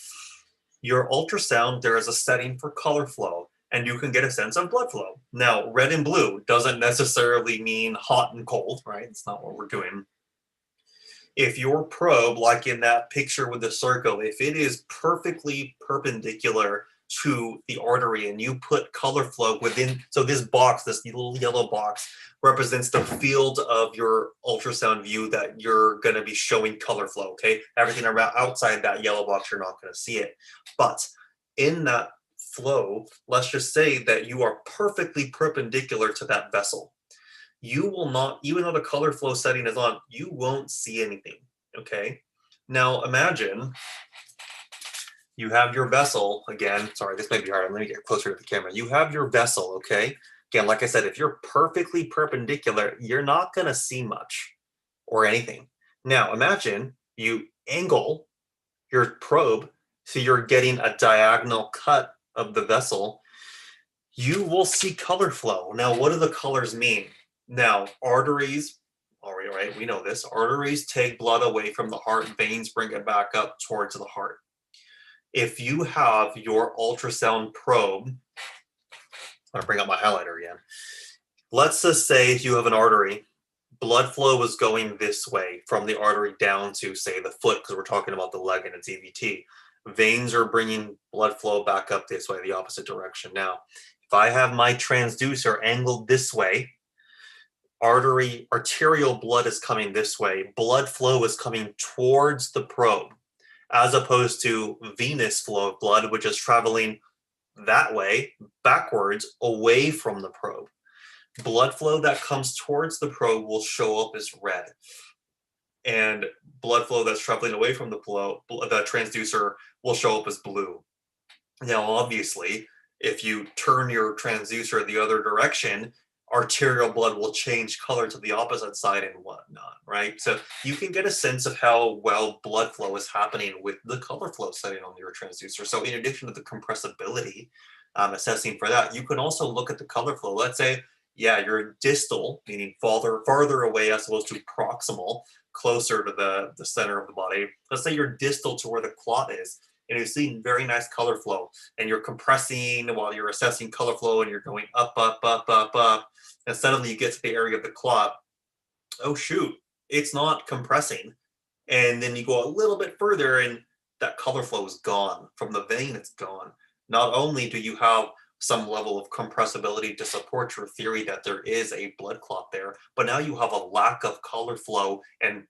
Your ultrasound, there is a setting for color flow, and you can get a sense of blood flow. Now, red and blue doesn't necessarily mean hot and cold, right? It's not what we're doing. If your probe, like in that picture with the circle, if it is perfectly perpendicular to the artery and you put color flow within, so this box, this little yellow box, represents the field of your ultrasound view that you're going to be showing color flow, okay? Everything around outside that yellow box, you're not going to see it. But in that flow, let's just say that you are perfectly perpendicular to that vessel. You will not, even though the color flow setting is on, you won't see anything, okay? Now imagine you have your vessel, again, sorry, this may be hard, let me get closer to the camera. You have your vessel, okay? Again, like I said, if you're perfectly perpendicular, you're not gonna see much or anything. Now imagine you angle your probe so you're getting a diagonal cut of the vessel. You will see color flow. Now, what do the colors mean? Now, arteries, all right, we know this. Arteries take blood away from the heart, veins bring it back up towards the heart. If you have your ultrasound probe, I'm gonna bring up my highlighter again. Let's just say you have an artery, blood flow is going this way from the artery down to, say, the foot, because we're talking about the leg and its EVT. Veins are bringing blood flow back up this way, the opposite direction. Now, if I have my transducer angled this way, arterial blood is coming this way, blood flow is coming towards the probe, as opposed to venous flow of blood, which is traveling that way, backwards, away from the probe. Blood flow that comes towards the probe will show up as red. And blood flow that's traveling away from the transducer will show up as blue. Now, obviously, if you turn your transducer the other direction, arterial blood will change color to the opposite side and whatnot, right? So you can get a sense of how well blood flow is happening with the color flow setting on your transducer. So in addition to the compressibility, assessing for that, you can also look at the color flow. Let's say, yeah, you're distal, meaning farther away as opposed to proximal, closer to the center of the body. Let's say you're distal to where the clot is, and you're seeing very nice color flow, and you're compressing while you're assessing color flow, and you're going up, up, up, up, up, and suddenly you get to the area of the clot. Oh shoot, it's not compressing. And then you go a little bit further and that color flow is gone. From the vein, it's gone. Not only do you have some level of compressibility to support your theory that there is a blood clot there, but now you have a lack of color flow and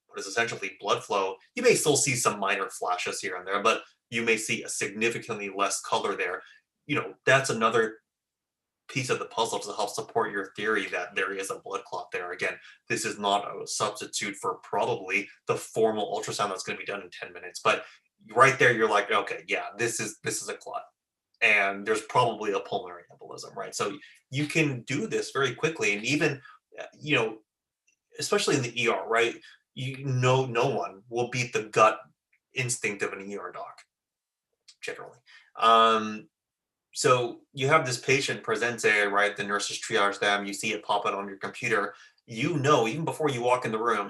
what is essentially blood flow. You may still see some minor flashes here and there, but you may see a significantly less color there. You know, that's another piece of the puzzle to help support your theory that there is a blood clot there. Again, this is not a substitute for probably the formal ultrasound that's going to be done in 10 minutes, but right there you're like, okay, yeah, this is a clot, and there's probably a pulmonary embolism, right? So you can do this very quickly, and even, you know, especially in the ER, right? No one will beat the gut instinct of an ER doc, generally. So you have this patient presented, right? The nurses triage them. You see it pop out on your computer. You know, even before you walk in the room,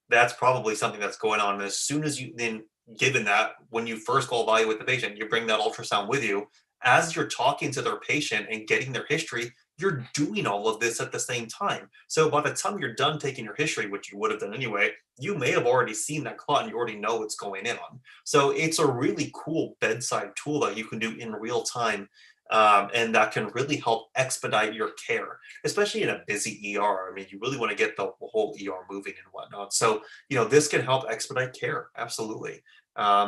that's probably something that's going on. And as soon as you then, given that, when you first go evaluate the patient, you bring that ultrasound with you. As you're talking to their patient and getting their history, you're doing all of this at the same time. So by the time you're done taking your history, which you would have done anyway, you may have already seen that clot and you already know what's going in on. So it's a really cool bedside tool that you can do in real time, and that can really help expedite your care, especially in a busy ER. I mean, you really want to get the whole ER moving and whatnot. So, you know, this can help expedite care. Absolutely.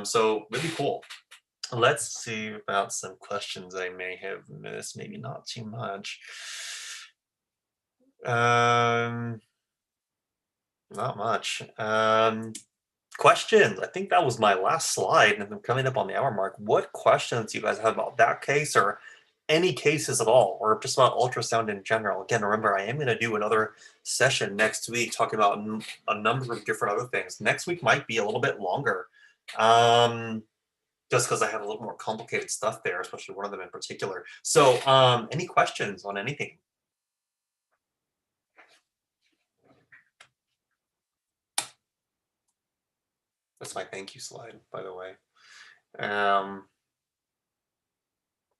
So really cool. Let's see about some questions I may have missed. Maybe not too much. Not much. Questions. I think that was my last slide, and I'm coming up on the hour mark. What questions do you guys have about that case or any cases at all, or just about ultrasound in general? Again, remember, I am going to do another session next week talking about a number of different other things. Next week might be a little bit longer, just because I have a little more complicated stuff there, especially one of them in particular. So, any questions on anything? That's my thank you slide, by the way.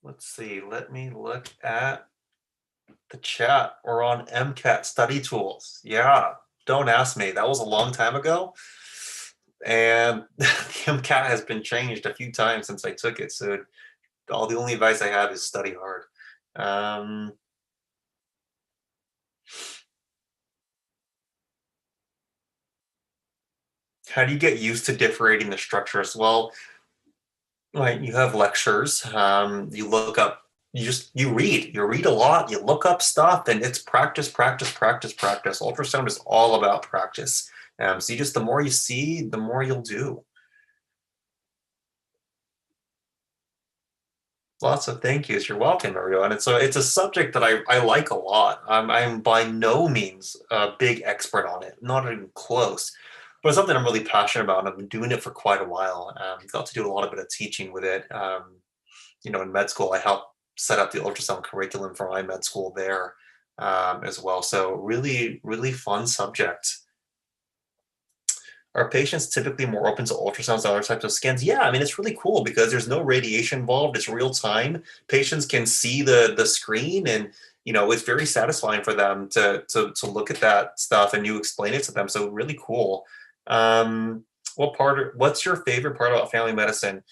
Let's see. Let me look at the chat. We're on MCAT study tools. Yeah, don't ask me. That was a long time ago. And the MCAT has been changed a few times since I took it. So the only advice I have is study hard. How do you get used to differentiating the structures? Well, right, you have lectures. You look up. You read. You read a lot. You look up stuff, and it's practice, practice, practice, practice. Ultrasound is all about practice. So the more you see, the more you'll do. Lots of thank yous. You're welcome, everyone. It's a subject that I like a lot. I'm by no means a big expert on it, not even close. But it's something I'm really passionate about, and I've been doing it for quite a while. Got to do a lot of bit of teaching with it. In med school, I helped set up the ultrasound curriculum for my med school there as well. So really, really fun subject. Are patients typically more open to ultrasounds than other types of scans? Yeah, I mean, it's really cool because there's no radiation involved. It's real time. Patients can see the screen, and it's very satisfying for them to look at that stuff, and you explain it to them. So really cool. What's your favorite part about family medicine?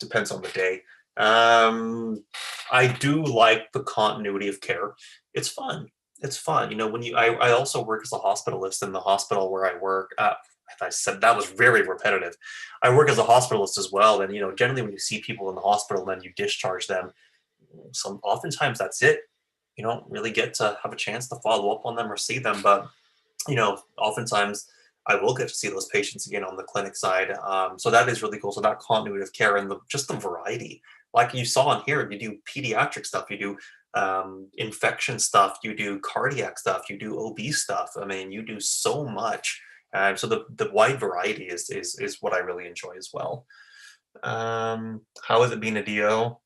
Depends on the day. I do like the continuity of care. It's fun. It's fun. I also work as a hospitalist in the hospital where I work. I said that was very repetitive. I work as a hospitalist as well, and generally when you see people in the hospital, then you discharge them. Oftentimes that's it. You don't really get to have a chance to follow up on them or see them, but oftentimes I will get to see those patients again on the clinic side. So that is really cool. So that continuity of care and just the variety, like you saw in here, you do pediatric stuff, you do infection stuff, you do cardiac stuff, you do OB stuff. I mean, you do so much. So the wide variety is what I really enjoy as well. How is it being a DO?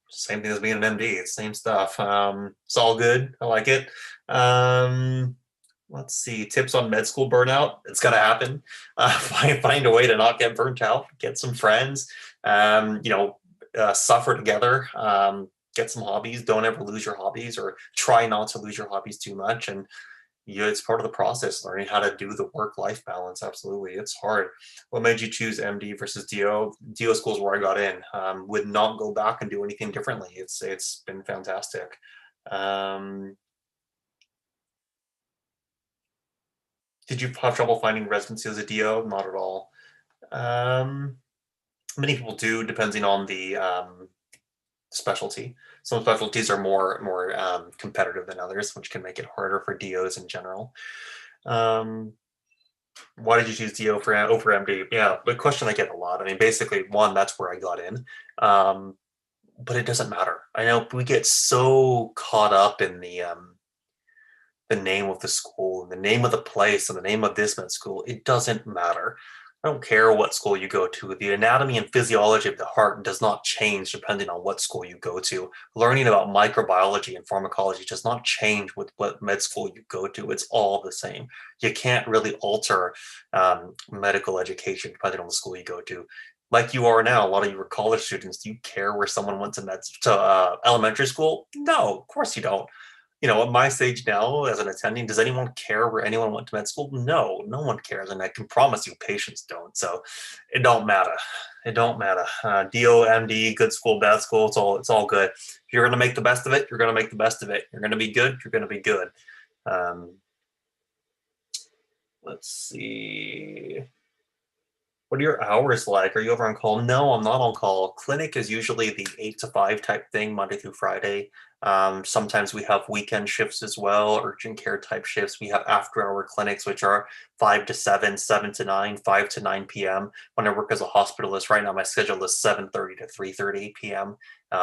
Same thing as being an MD. It's same stuff. It's all good. I like it. Let's see. Tips on med school burnout. It's gonna happen. Find a way to not get burnt out. Get some friends. Suffer together. Get some hobbies. Don't ever lose your hobbies, or try not to lose your hobbies too much. And it's part of the process, learning how to do the work-life balance. Absolutely. It's hard. What made you choose MD versus DO? DO school is where I got in. Would not go back and do anything differently. It's been fantastic. Did you have trouble finding residency as a DO? Not at all. Many people do, depending on the specialty. Some specialties are more competitive than others, which can make it harder for DOs in general. Why did you choose DO over MD? Yeah, the question I get a lot. I mean, basically, one, that's where I got in. But it doesn't matter. I know we get so caught up in the name of the school, and the name of the place, and the name of this med school. It doesn't matter. I don't care what school you go to. The anatomy and physiology of the heart does not change depending on what school you go to. Learning about microbiology and pharmacology does not change with what med school you go to. It's all the same. You can't really alter medical education depending on the school you go to. Like you are now, a lot of you are college students. Do you care where someone went to elementary school? No, of course you don't. At my stage now as an attending, does anyone care where anyone went to med school? No, no one cares. And I can promise you patients don't. So it don't matter. It don't matter. DO, MD, good school, bad school, it's all good. If you're going to make the best of it, you're going to make the best of it. You're going to be good, you're going to be good. Let's see. What are your hours like? Are you ever on call? No, I'm not on call. Clinic is usually the 8 to 5 type thing, Monday through Friday. Sometimes we have weekend shifts as well, urgent care type shifts. We have after hour clinics, which are 5 to 7, 7 to 9, 5 to 9 p.m. When I work as a hospitalist, right now my schedule is 7:30 to 3:30 p.m.,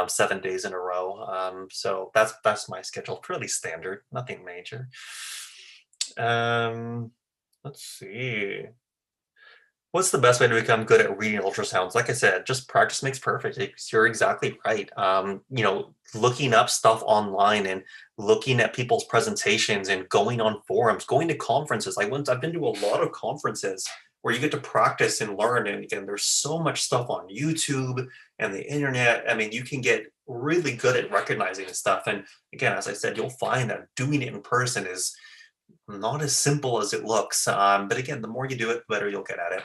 7 days in a row. So that's my schedule. Pretty standard, nothing major. Let's see. What's the best way to become good at reading ultrasounds? Like I said, just practice makes perfect. You're exactly right. Looking up stuff online and looking at people's presentations and going on forums, going to conferences. I've been to a lot of conferences where you get to practice and learn. And again, there's so much stuff on YouTube and the internet. I mean, you can get really good at recognizing this stuff. And again, as I said, you'll find that doing it in person is not as simple as it looks. But again, the more you do it, the better you'll get at it.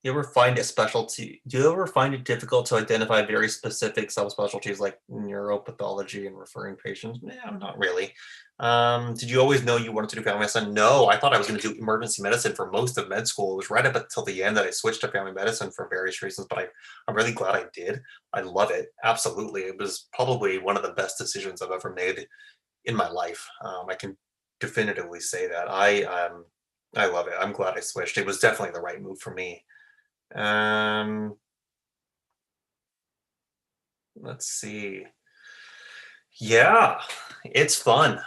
You ever find a specialty? Do you ever find it difficult to identify very specific subspecialties like neuropathology and referring patients? No, not really. Did you always know you wanted to do family medicine? No, I thought I was going to do emergency medicine for most of med school. It was right up until the end that I switched to family medicine for various reasons, but I'm really glad I did. I love it. Absolutely. It was probably one of the best decisions I've ever made in my life. I can definitively say that. I love it. I'm glad I switched. It was definitely the right move for me. Let's see. Yeah, it's fun.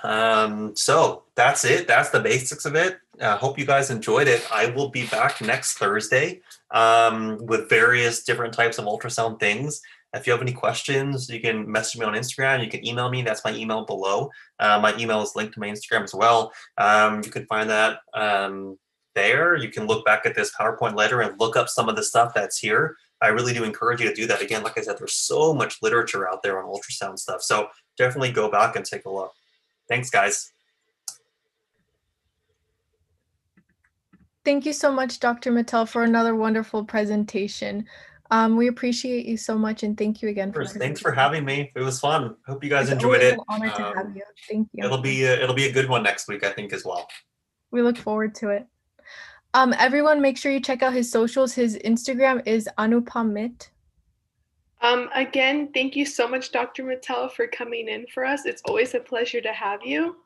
So that's it. That's the basics of it. Hope you guys enjoyed it. I will be back next Thursday with various different types of ultrasound things. If you have any questions, you can message me on Instagram. You can email me. That's my email below. My email is linked to my Instagram as well. You can find that there. You can look back at this PowerPoint later and look up some of the stuff that's here. I really do encourage you to do that. Again, like I said, there's so much literature out there on ultrasound stuff. So definitely go back and take a look. Thanks, guys. Thank you so much, Dr. Mittal, for another wonderful presentation. We appreciate you so much, and thank you again. Thanks for having me. It was fun. Hope you guys enjoyed it. it. It's always an honor to have you. Thank you. It'll be a good one next week, I think, as well. We look forward to it. Everyone, make sure you check out his socials. His Instagram is Anupam Mittal. Again, thank you so much, Dr. Mittal, for coming in for us. It's always a pleasure to have you.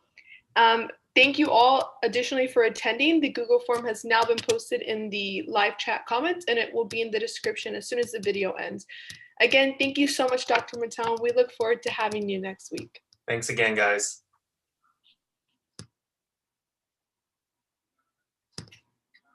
Thank you all additionally for attending. The Google form has now been posted in the live chat comments, and it will be in the description as soon as the video ends. Again, thank you so much, Dr. Mittal. We look forward to having you next week. Thanks again, guys.